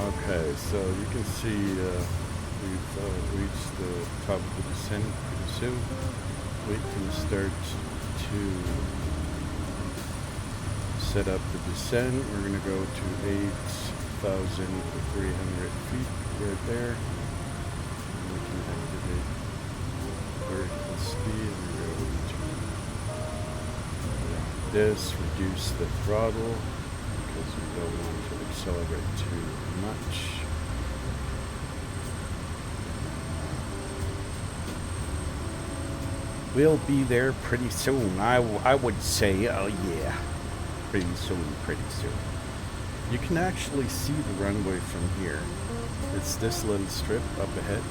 S1: Okay, so you can see we've reached the top of the descent pretty soon. We can start to set up the descent. We're going to go to 8,300 feet right there. And we can activate vertical speed. We're going to this, reduce the throttle because we don't want to accelerate too much. We'll be there pretty soon. I would say, oh yeah, pretty soon. You can actually see the runway from here. It's this little strip up ahead.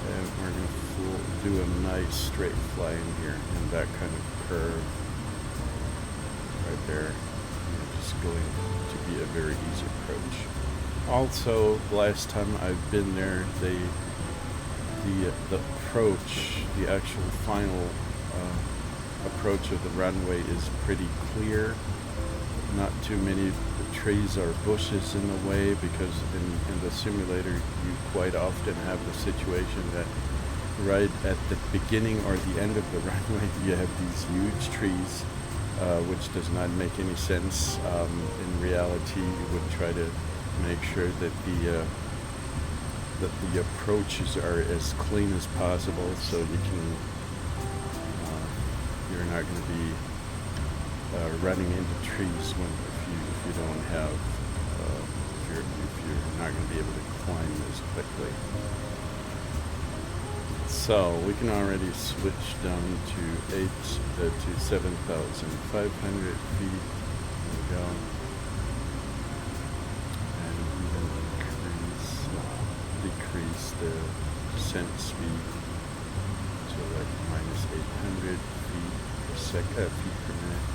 S1: And we're going to do a nice straight fly in here in that kind of curve right there. Just going to be a very easy approach. Also, last time I've been there, the approach, the actual final approach of the runway is pretty clear. Not too many trees or bushes in the way, because in the simulator you quite often have the situation that right at the beginning or the end of the runway you have these huge trees, which does not make any sense. In reality, you would try to make sure that the approaches are as clean as possible, so you can you're not going to be running into trees if you don't have if you're not going to be able to climb as quickly. So we can already switch down to 7,500 feet. There we go. And even decrease the descent speed to like minus 800 feet per minute.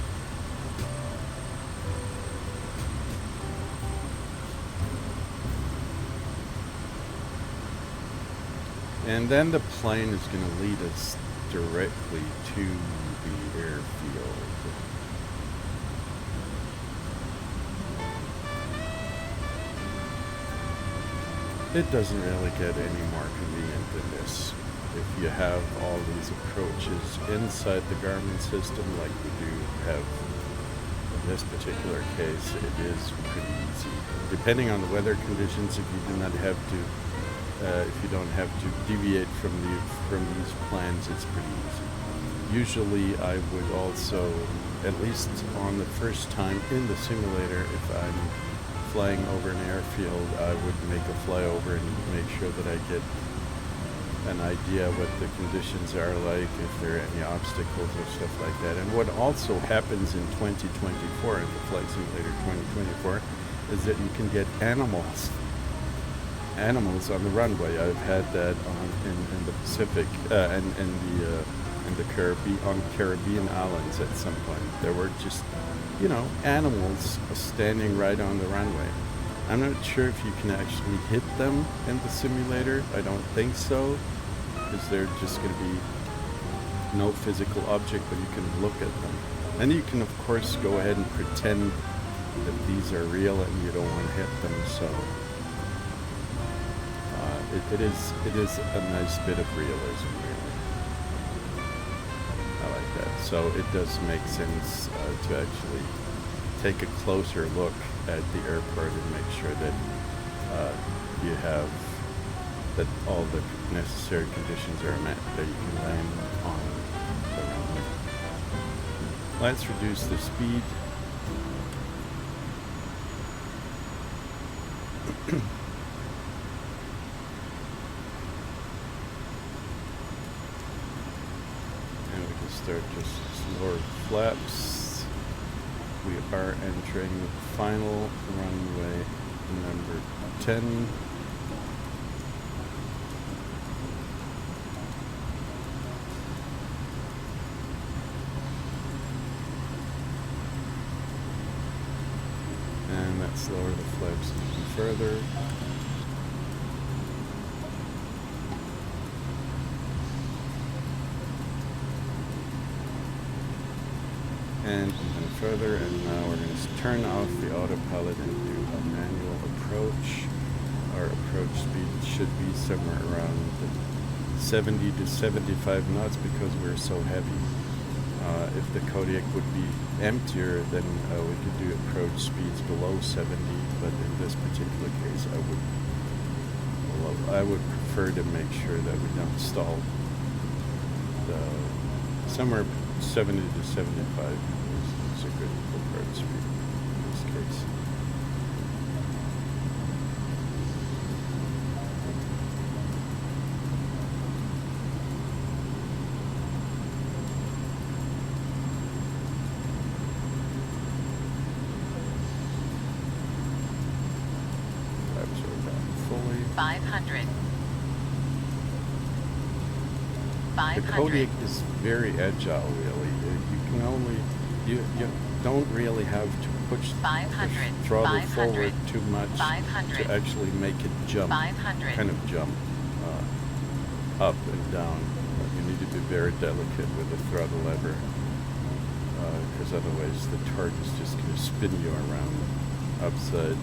S1: And then the plane is going to lead us directly to the airfield. It doesn't really get any more convenient than this. If you have all these approaches inside the Garmin system like we do have in this particular case, it is pretty easy. Depending on the weather conditions, if you do not have to if you don't have to deviate from these plans, it's pretty easy. Usually I would also, at least on the first time in the simulator, if I'm flying over an airfield, I would make a flyover and make sure that I get an idea what the conditions are like, if there are any obstacles or stuff like that. And what also happens in 2024, in the Flight Simulator 2024, is that you can get animals on the runway. I've had that in the Pacific and in the Caribbean islands at some point. There were just, animals standing right on the runway. I'm not sure if you can actually hit them in the simulator. I don't think so, because they're just going to be no physical object, but you can look at them. And you can, of course, go ahead and pretend that these are real and you don't want to hit them. So it is a nice bit of realism, really. I like that. So it does make sense to actually take a closer look at the airport and make sure that you have that all the necessary conditions are met that you can land on the runway. Let's reduce the speed. Start just lower flaps. We are entering final runway number 10. And let's lower the flaps even further. And I'm going to further, and now we're going to turn off the autopilot and do a manual approach. Our approach speed should be somewhere around 70 to 75 knots because we're so heavy. If the Kodiak would be emptier, then we could do approach speeds below 70, but in this particular case I would prefer to make sure that we don't stall. Somewhere 70 to 75 is a good approach speed in this case. Absorb that fully.
S3: 500.
S1: The Kodiak is very agile, really. You don't really have to push the throttle forward too much to actually make it jump, kind of jump up and down. You need to be very delicate with the throttle lever, because otherwise the torque is just going to spin you around upside.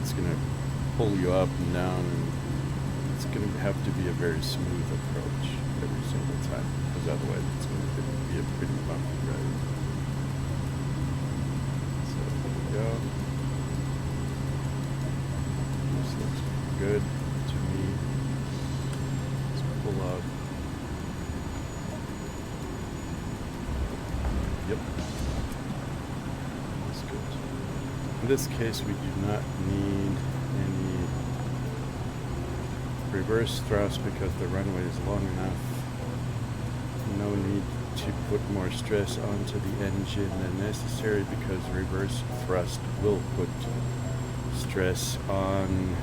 S1: It's going to pull you up and down, and it's going to have to be a very smooth approach every single time, because otherwise it's going to be a pretty bumpy ride. So there we go. This looks good to me. Let's pull out. Yep. That's good. In this case, we do not need any reverse thrust because the runway is long enough. No need to put more stress onto the engine than necessary because reverse thrust will put stress on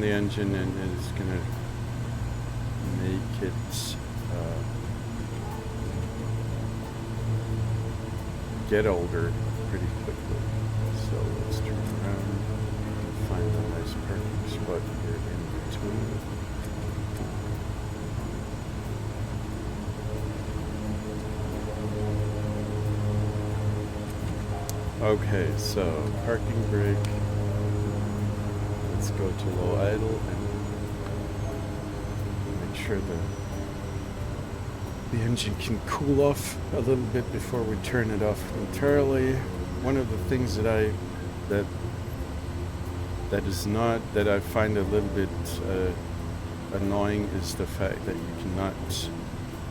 S1: the engine and is going to make it get older pretty quickly. So let's turn around and find a nice parking spot here in between. Okay, so parking brake. Let's go to low idle and make sure the engine can cool off a little bit before we turn it off entirely. One of the things that I find a little bit annoying is the fact that you cannot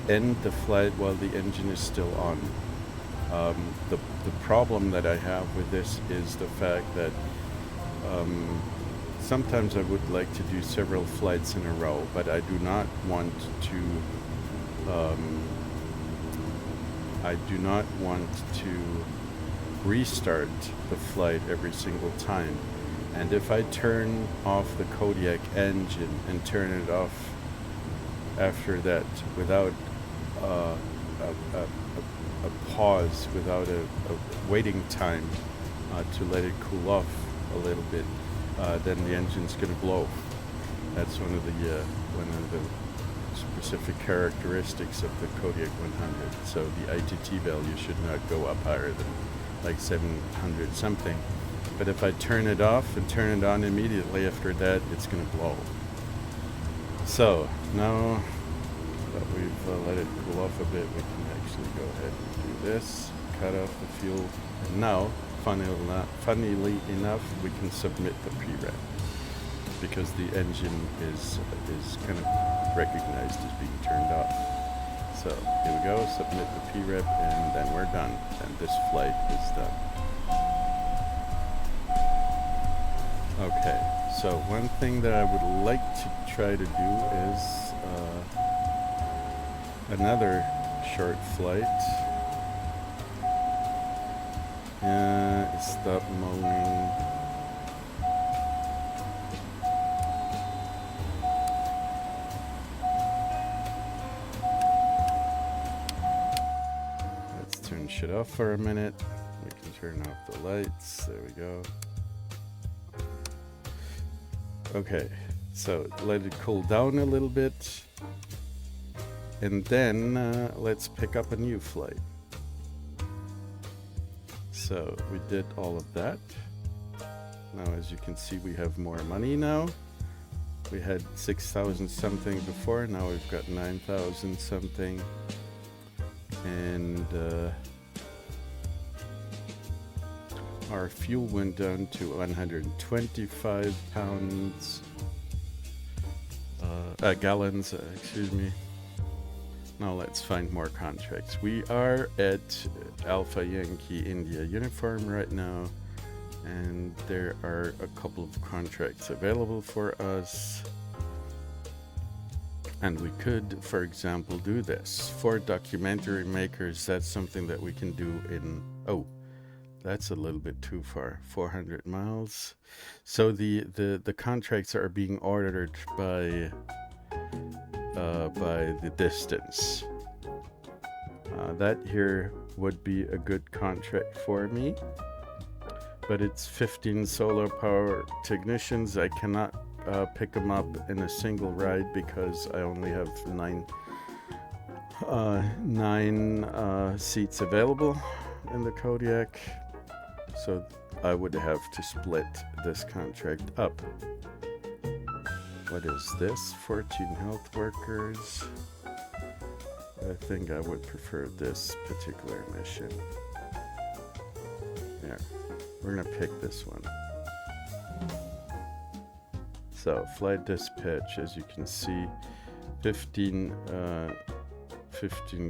S1: end the flight while the engine is still on. The problem that I have with this is the fact that sometimes I would like to do several flights in a row, but I do not want to restart the flight every single time. And if I turn off the Kodiak engine and turn it off after that without a pause, without a waiting time to let it cool off a little bit, then the engine's going to blow. That's one of the specific characteristics of the Kodiak 100. So the ITT value should not go up higher than like 700 something. But if I turn it off and turn it on immediately after that, it's going to blow. So now that we've let it cool off a bit, we can actually go ahead and do this, cut off the fuel, and now, funnily enough, we can submit the pre-rep because the engine is kind of recognized as being turned off. So here we go, submit the pre-rep, and then we're done. And this flight is done. Okay, so one thing that I would like to try to do is another short flight. Stop moaning. Let's turn shit off for a minute. We can turn off the lights. There we go. Okay, so let it cool down a little bit. And then let's pick up a new flight. So we did all of that. Now, as you can see, we have more money now. We had 6,000 something before, now we've got 9,000 something. And our fuel went down to 125 pounds, gallons, excuse me. Now let's find more contracts. We are at Alpha Yankee India uniform right now, and there are a couple of contracts available for us. And we could, for example, do this. For documentary makers, that's something that we can do in, oh, that's a little bit too far, 400 miles. So the contracts are being ordered by the distance. That here would be a good contract for me, but it's 15 solar power technicians. I cannot pick them up in a single ride because I only have nine seats available in the Kodiak, so I would have to split this contract up. What is this? 14 health workers. I think I would prefer this particular mission. There, we're gonna pick this one. So flight dispatch, as you can see, 15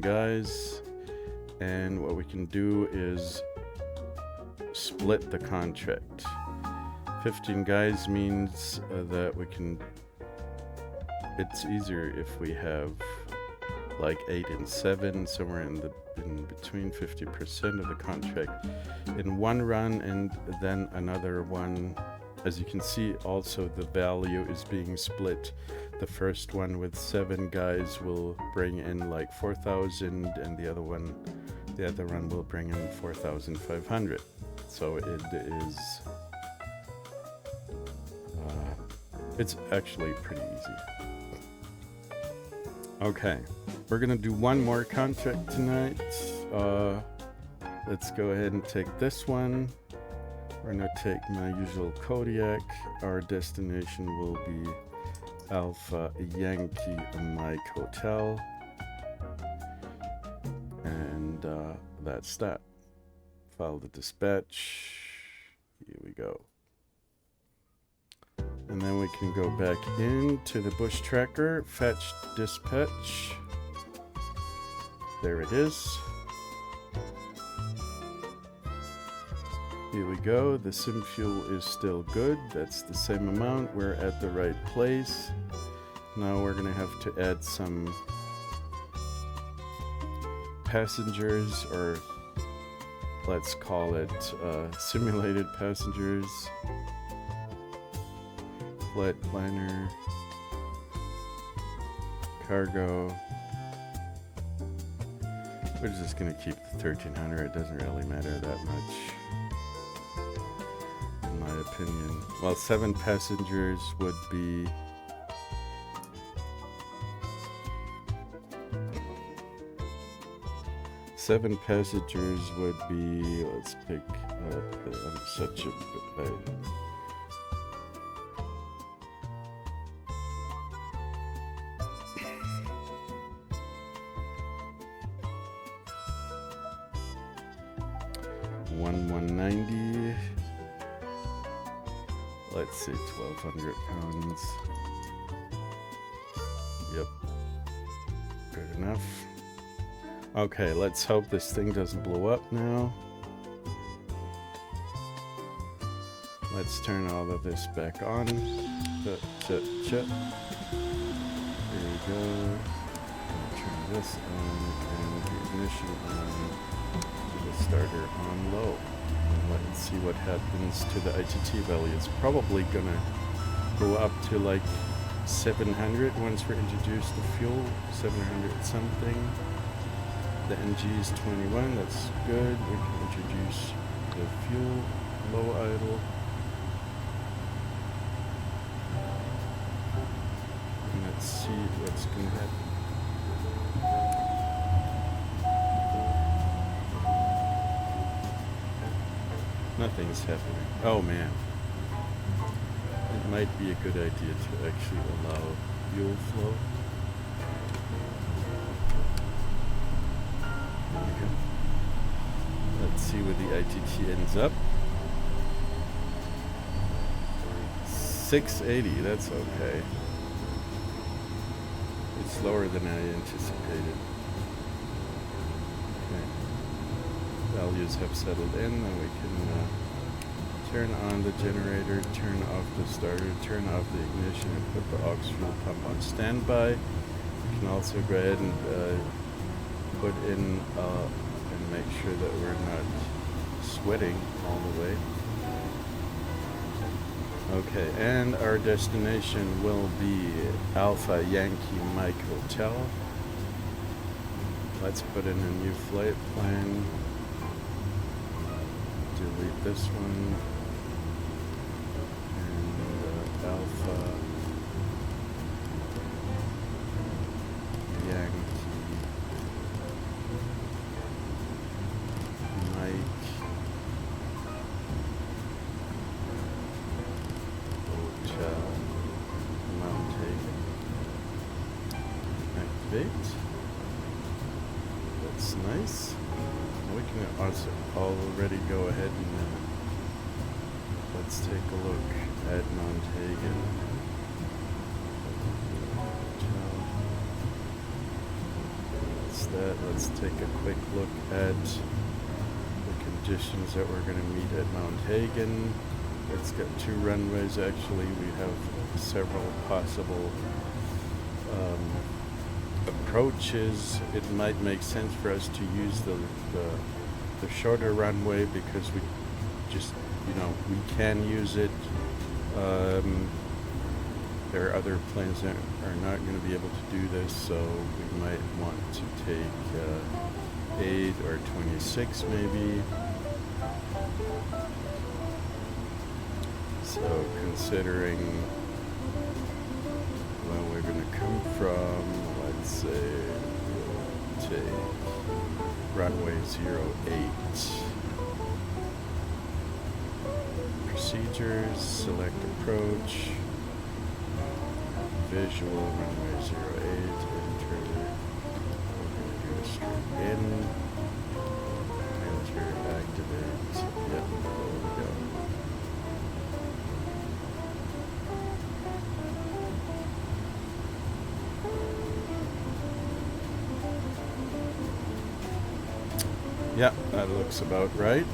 S1: guys, and what we can do is split the contract. 15 guys means that we can, it's easier if we have like 8 and 7, somewhere in between 50% of the contract in one run, and then another one. As you can see, also the value is being split. The first one with 7 guys will bring in like 4,000, and the other one will bring in 4,500. So it is, it's actually pretty easy. Okay, we're gonna do one more contract tonight. Let's go ahead and take this one. We're gonna take my usual Kodiak. Our destination will be Alpha Yankee Mike Hotel. And that's that. File the dispatch. Here we go. And then we can go back into the bush tracker, fetch dispatch. There it is. Here we go. The sim fuel is still good. That's the same amount. We're at the right place. Now we're gonna have to add some passengers, or let's call it simulated passengers. Flight planner, cargo. We're just gonna keep the 1300. It doesn't really matter that much, in my opinion. Well, 7 passengers would be let's pick I'm such a $1,190. Let's say 1,200 pounds. Yep. Good enough. Okay, let's hope this thing doesn't blow up now. Let's turn all of this back on. There we go. Turn this on and the ignition on. The starter on low. And let's see what happens to the ITT value. It's probably gonna go up to like 700 once we introduce the fuel. 700 something. The NG is 21, that's good. We can introduce the fuel, low idle. And let's see what's gonna happen. Nothing's happening. Oh man. It might be a good idea to actually allow fuel flow. There we go. Let's see where the ITT ends up. 680, that's okay. It's lower than I anticipated. Okay. Values have settled in, and we can turn on the generator, turn off the starter, turn off the ignition, and put the aux fuel pump on standby. We can also go ahead and put in and make sure that we're not sweating all the way. Okay, and our destination will be Alpha Yankee Mike Hotel. Let's put in a new flight plan. Delete this one. And Alpha Yankee Mike Hotel Mount Hagen. Activate. That's nice. We can also already go ahead and let's take a look at Mount Hagen. That's that. Let's take a quick look at the conditions that we're going to meet at Mount Hagen. It's got 2 runways actually. We have several possible approaches. It might make sense for us to use the shorter runway because we just, we can use it. There are other planes that are not going to be able to do this, so we might want to take 8 or 26 maybe. So considering where we're going to come from, let's say we'll take runway 08. Procedures, select approach, visual, runway 08, enter, we're going to do a straight in, enter, activate, yep, there we go. Yeah, that looks about right.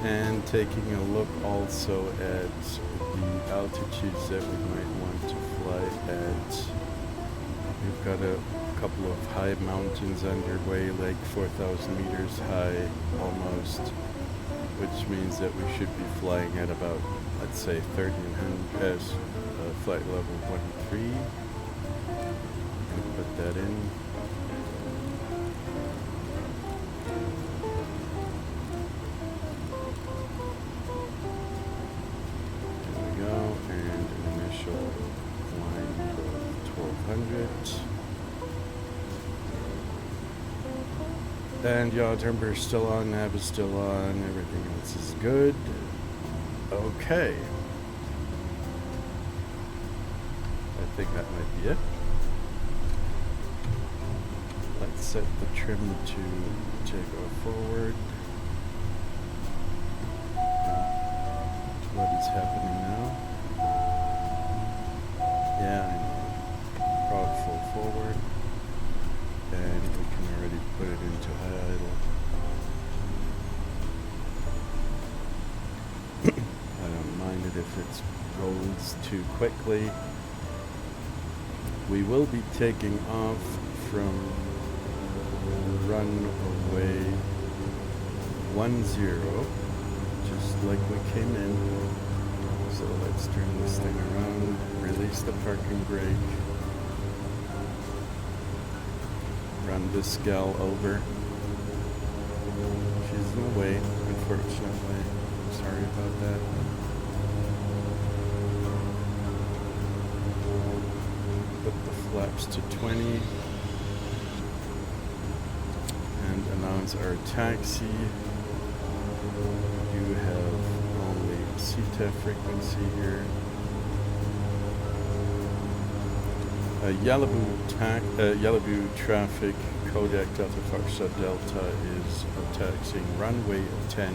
S1: And taking a look also at the altitudes that we might want to fly at. We've got a couple of high mountains underway, like 4,000 meters high almost, which means that we should be flying at about, let's say, 1,300 as flight level 13. And put that in. And yaw temper is still on, nav is still on, everything else is good. Okay. I think that might be it. Let's set the trim to take off forward. What is happening now? Yeah, I know. Prog full forward. And we can already put it into high idle. I don't mind it if it rolls too quickly. We will be taking off from runway 10, just like we came in. So let's turn this thing around, release the parking brake. Run this gal over. She's in the way, unfortunately. Sorry about that. Put the flaps to 20 and announce ones are taxi. You have only CTAF frequency here. Yellowboo traffic, Kodiak Delta Foxtrot Delta is taxiing runway 10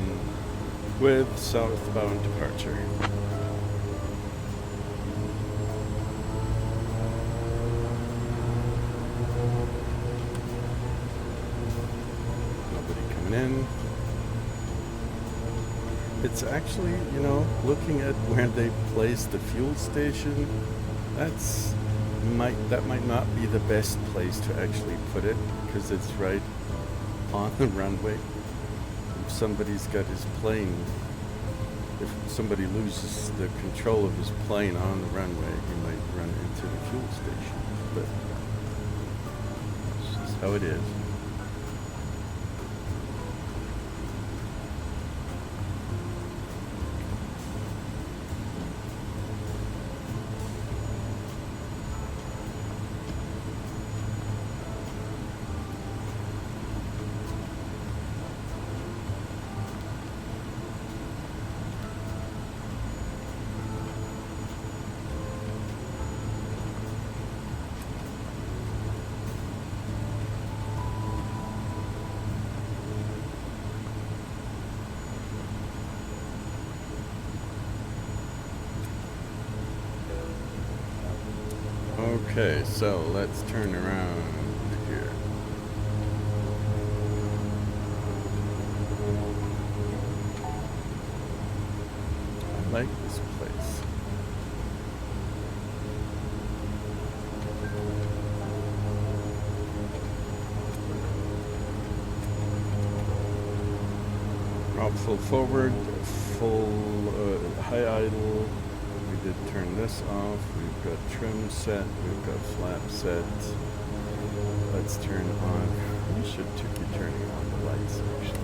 S1: with southbound departure. Nobody coming in. It's actually, you know, looking at where they placed the fuel station, that might not be the best place to actually put it, because it's right on the runway. If somebody's got his plane, if somebody loses the control of his plane on the runway, he might run into the fuel station. But it's just how it is. Okay, so let's turn around here. I like this place. Rob full forward, full high idle. We did turn this off. We've got trim set. We've got flap set. Let's turn on. We should be turning on the lights actually.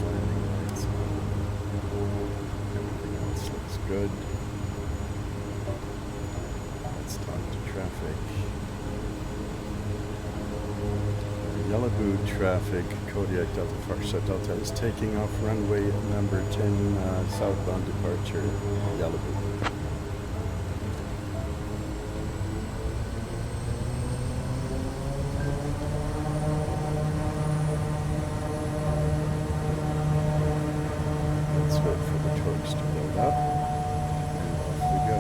S1: Landing lights on. Everything else looks good. Let's talk to traffic. Yellowboo traffic, Kodiak Delta Foxtrot Delta is taking off runway number 10, southbound departure, Yellowboo. Let's wait for the torques to build up, and off we go.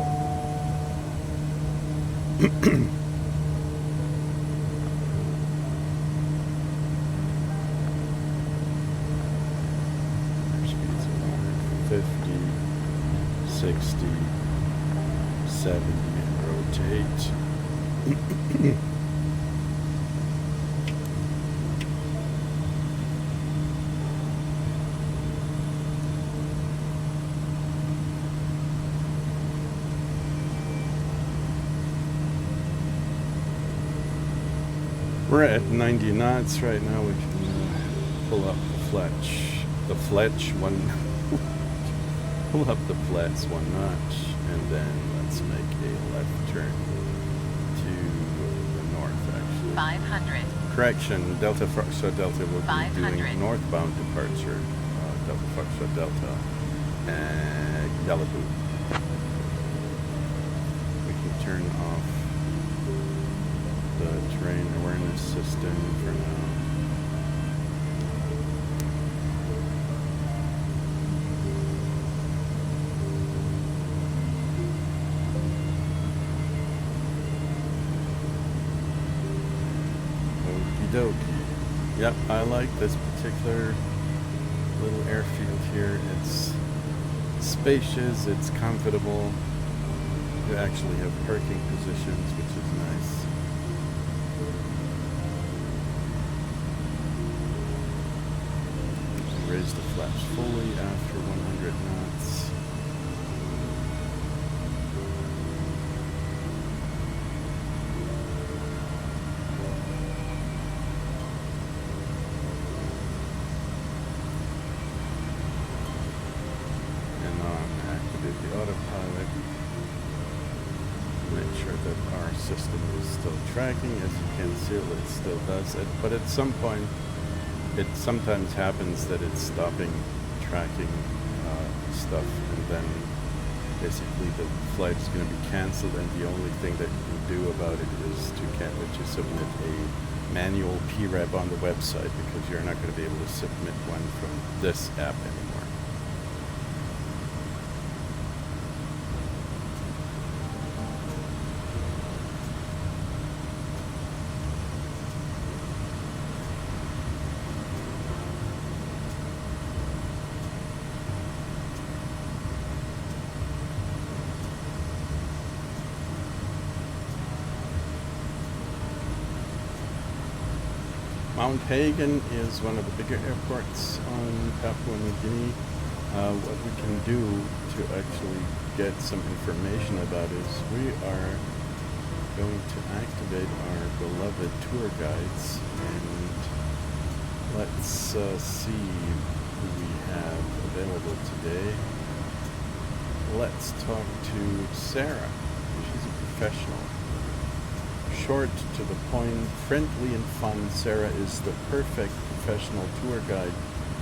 S1: Fifty, 60, 70, and rotate. We're at 90 knots right now. We can pull up the fletch one. Pull up the flats one notch, and then let's make a left turn to the north, actually.
S3: 500.
S1: Correction, Delta Foxtrot Delta will be doing northbound departure, Delta Foxtrot Delta, and Yellowboo. We can turn off the terrain awareness system for now. Yep, I like this particular little airfield here. It's spacious, it's comfortable. You actually have parking positions, which is nice. Raise the flaps fully after 100 knots. Autopilot. Make sure that our system is still tracking. As you can see, it still does it. But at some point, it sometimes happens that it's stopping tracking stuff, and then basically the flight is going to be cancelled, and the only thing that you can do about it is to submit a manual PREB on the website, because you're not going to be able to submit one from this app anymore. Mount Hagen is one of the bigger airports on Papua New Guinea. What we can do to actually get some information about is we are going to activate our beloved tour guides, and let's see who we have available today. Let's talk to Sarah. She's a professional. Short, to the point, friendly and fun, Sarah is the perfect professional tour guide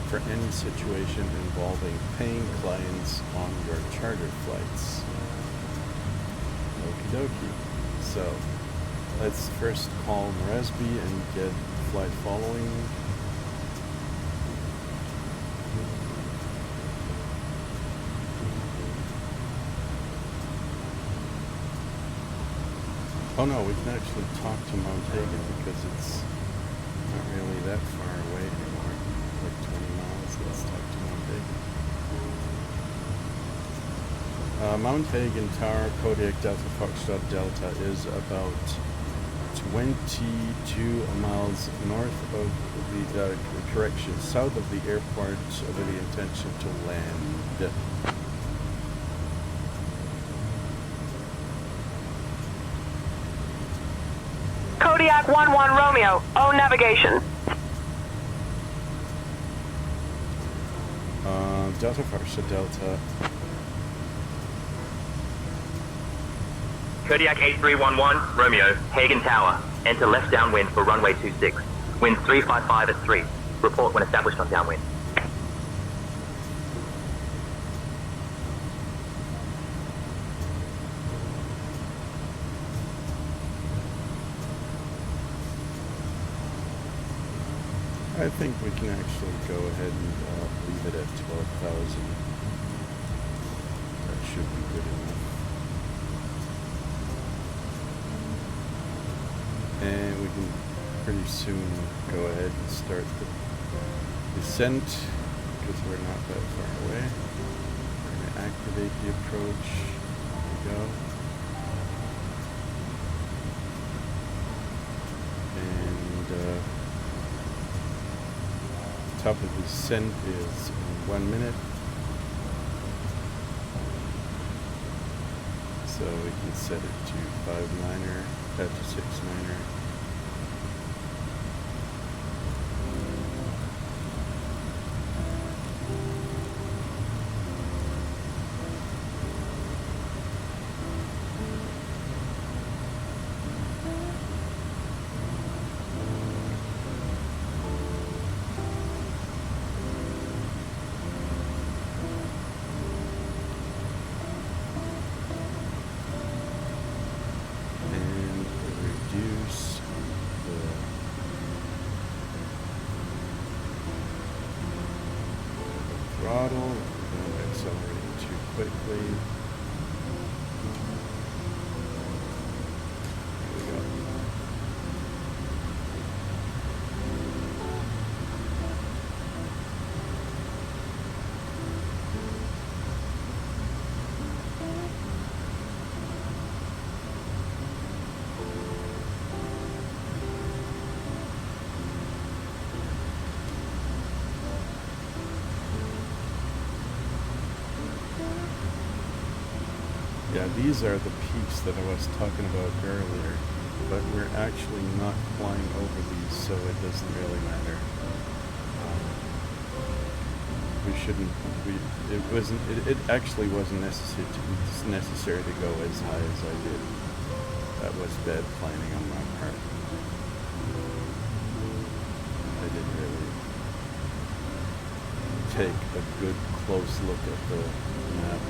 S1: for any situation involving paying clients on your charter flights. Okie dokie. So, let's first call Moresby and get flight following. Oh no, we can actually talk to Mount Hagen because it's not really that far away anymore. Like 20 miles. Let's talk to Mount Hagen. Mount Hagen Tower, Kodiak Delta Foxtrot Delta, is about 22 miles north of the, south of the airport with the intention to land.
S3: Kodiak 1-1 Romeo, O navigation.
S1: Delta Foxtrot Delta.
S2: Kodiak 8311 Romeo, Hagen Tower. Enter left downwind for runway 26. Wind 355 at 3. Report when established on downwind.
S1: I think we can actually go ahead and leave it at 12,000. That should be good enough. And we can pretty soon go ahead and start the descent because we're not that far away. We're going to activate the approach. There we go. And top of the descent is in 1 minute. So we can set it to 5-9er, to 6-9er. Throttle, don't accelerate too quickly. There we go. Yeah, these are the peaks that I was talking about earlier, but we're actually not flying over these, so it doesn't really matter. It actually wasn't necessary to go as high as I did. That was bad planning on my part. I didn't really take a good close look at the map.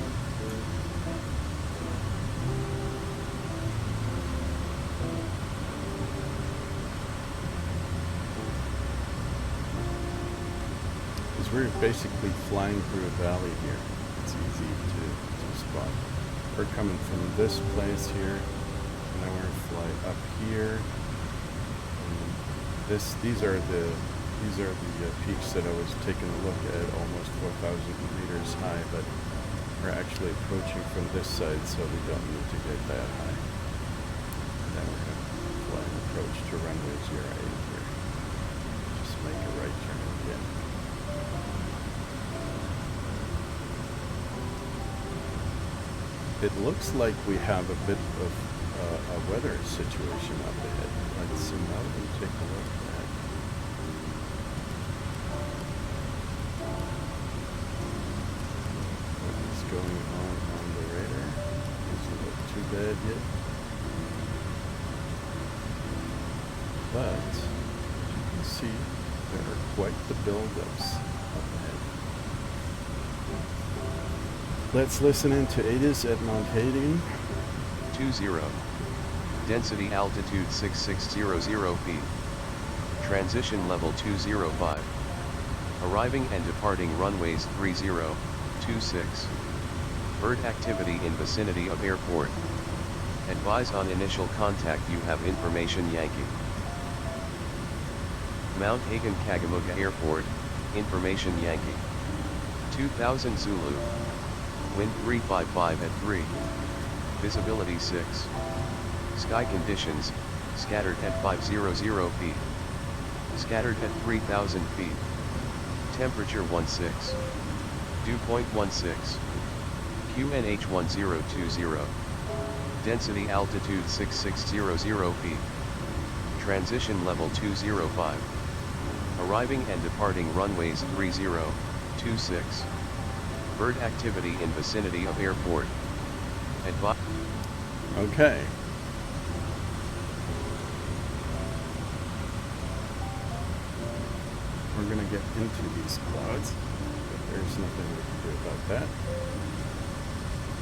S1: Because we're basically flying through a valley here. It's easy to spot. We're coming from this place here, and then we're going to fly up here. And these are the peaks that I was taking a look at, almost 4,000 meters high, but we're actually approaching from this side, so we don't need to get that high. And then we're going to fly and approach to runway 08 here. Just make a right turn again. It looks like we have a bit of a weather situation up ahead. Let's zoom out and take a look at that. What is going on the radar? Doesn't look too bad yet. But, as you can see, there are quite the buildups up ahead. Let's listen into ATIS at Mount Hayden.
S4: 20. Density altitude 6600 feet. Transition level 205. Arriving and departing runways 30, 26. Bird activity in vicinity of airport. Advise on initial contact you have information Yankee. Mount Hagen Kagamega Airport, information Yankee. 2000 Zulu. Wind 355 at 3. Visibility 6. Sky conditions, scattered at 500 feet. Scattered at 3000 feet. Temperature 16. Dew point 16. QNH 1020. Density altitude 6600 feet. Transition level 205. Arriving and departing runways 30, 26. Bird activity in vicinity of airport.
S1: Okay. We're going to get into these clouds, but there's nothing we can do about that.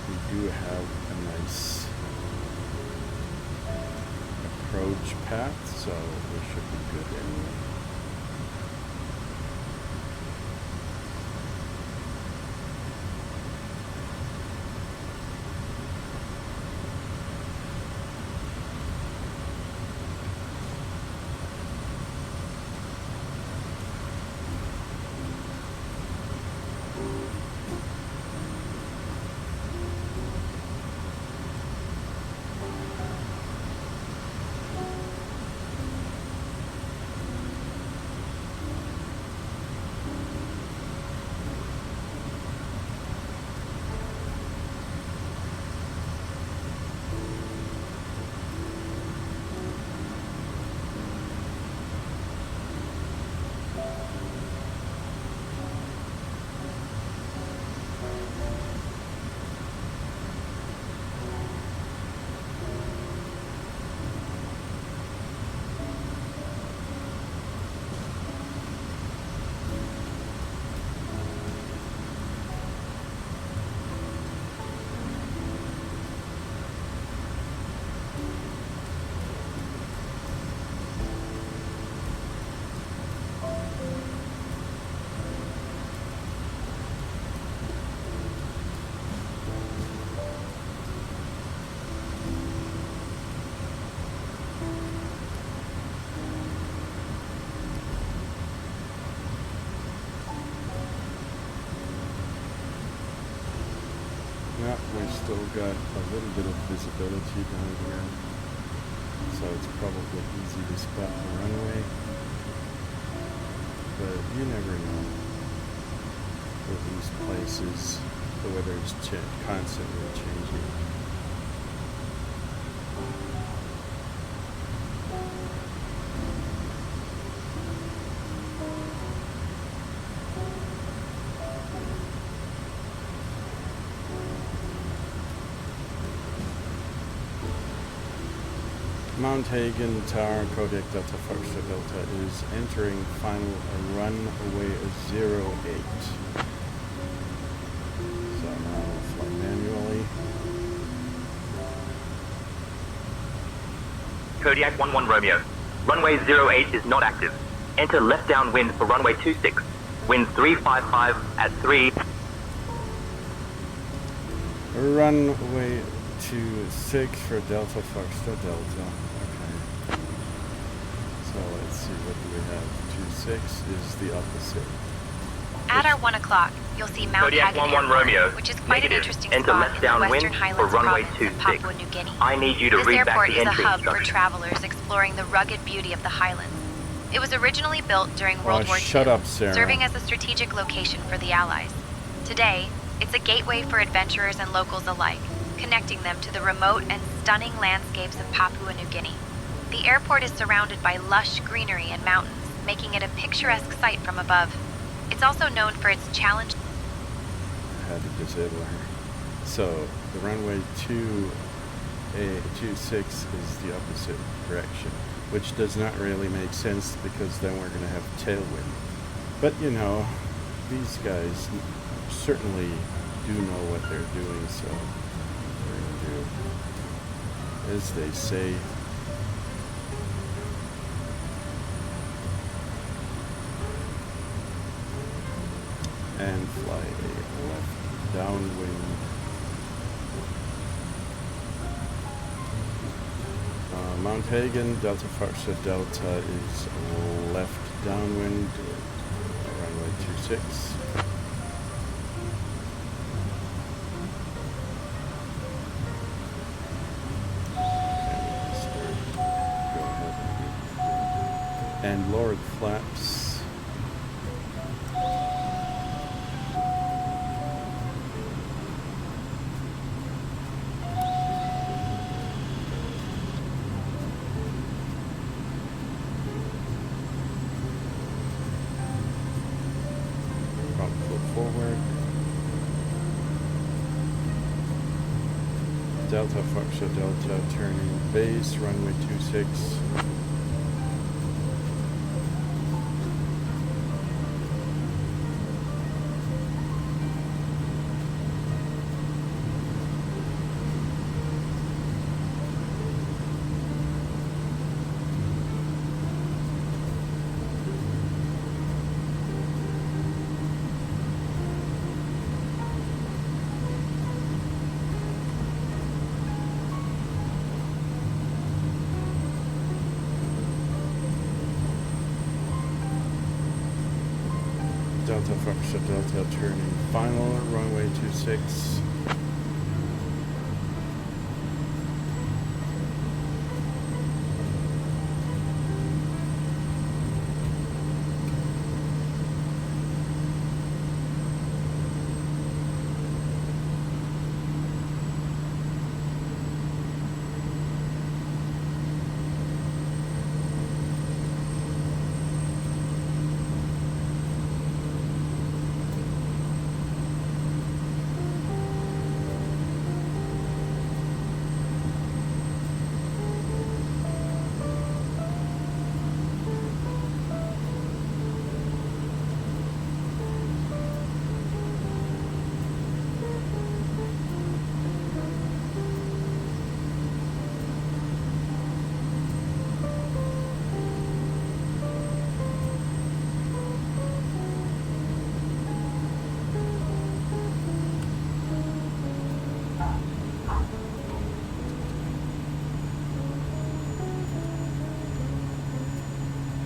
S1: We do have a nice approach path, so we should be good anyway. Yeah, we've still got a little bit of visibility down here, so it's probably easy to spot the runway, but you never know. With these places, the weather is constantly changing. Mount Hagen, Daher Kodiak, Delta Foxtrot Delta is entering final runway 08. So now we'll fly manually.
S2: Kodiak 11 Romeo. Runway 08 is not active. Enter left downwind for runway 26. Wind 355 at 3.
S1: Runway 26 for Delta Foxtrot Delta. Okay. So let's see, what do we have? 26 is the opposite.
S5: At our 1 o'clock, you'll see Mount
S2: Kodiak
S5: Hagen
S2: 11
S5: Airport,
S2: Romeo.
S5: which is quite
S2: Negative.
S5: an interesting
S2: Enter
S5: spot
S2: left
S5: in the
S2: downwind
S5: Western
S2: for
S5: Highlands
S2: runway
S5: province of
S2: 26.
S5: Papua New Guinea.
S2: I need you to
S5: This
S2: read back
S5: airport
S2: the
S5: is a
S2: entry
S5: hub for
S2: instructions.
S5: travelers exploring the rugged beauty of the highlands. It was originally built during World War
S1: shut
S5: II,
S1: up, Sarah.
S5: serving as a strategic location for the Allies. Today, it's a gateway for adventurers and locals alike, connecting them to the remote and stunning landscapes of Papua New Guinea. The airport is surrounded by lush greenery and mountains, making it a picturesque sight from above. It's also known for its challenge.
S1: I had to disable her. So the runway 26 is the opposite direction, which does not really make sense because then we're going to have tailwind. But you know, these guys certainly do know what they're doing, so we're going to do as they say. And fly a left downwind. Mount Hagen, Delta Foxtrot Delta is left downwind, runway 26. Go ahead and lower the flaps. Forward. Delta Foxtrot Delta turning base, runway 26. Delta Foxtrot Delta turning final, runway 26.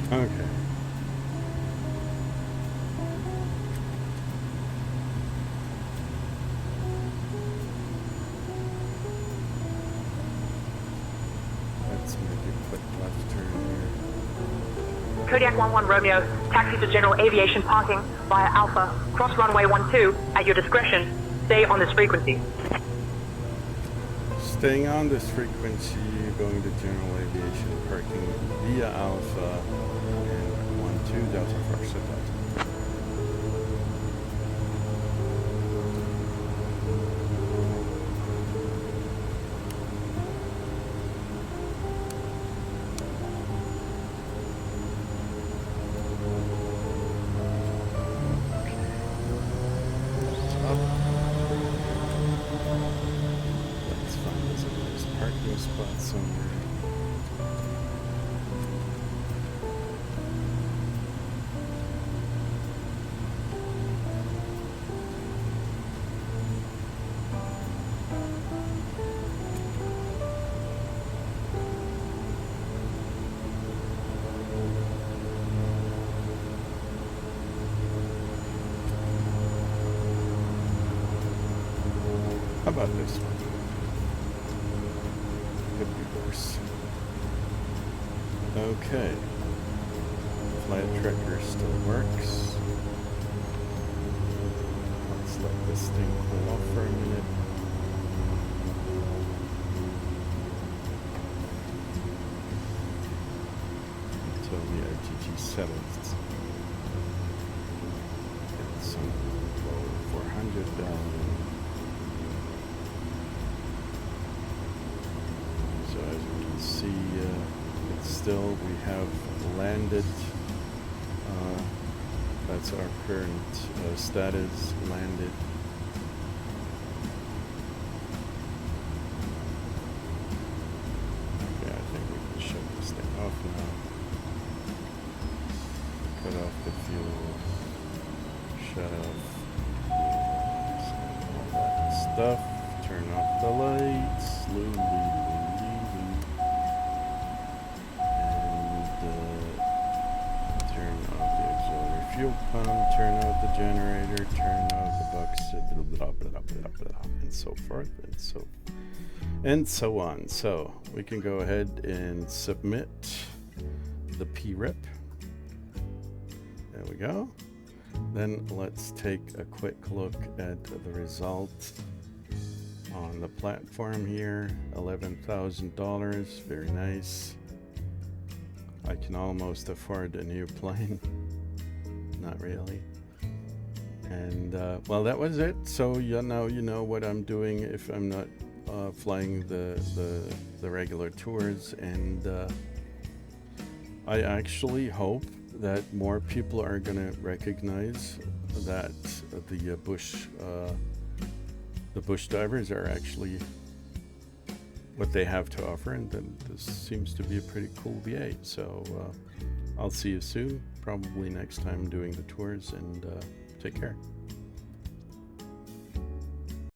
S1: Okay. Let's make a quick left turn here.
S3: Kodiak 11 Romeo, taxi to general aviation parking via Alpha, cross runway 12 at your discretion. Stay on this frequency.
S1: Staying on this frequency, going to general aviation parking via Alpha and 12 Delta Foxtrot Delta. spot somewhere. How about this one? Could be worse. Okay. Flight tracker still works. Let's let this thing cool off for a minute. Until the ITG settles. Get some low 400 down. So as you can see, it's still, we have landed. That's our current status, landed. Okay, I think we can shut this thing off now. Cut off the fuel. Shut off all that stuff. Turn off the lights slowly. Fuel pump, turn out the generator, turn out the bucks, blah, blah, blah, blah, and so forth, and so on. So we can go ahead and submit the PRIP. There we go. Then let's take a quick look at the result on the platform here. $11,000, very nice. I can almost afford a new plane. Not really. And well, that was it. So you know what I'm doing if I'm not flying the regular tours. And I actually hope that more people are gonna recognize that the BushDivers are actually what they have to offer, and then this seems to be a pretty cool VA. So I'll see you soon, probably next time doing the tours, and take care.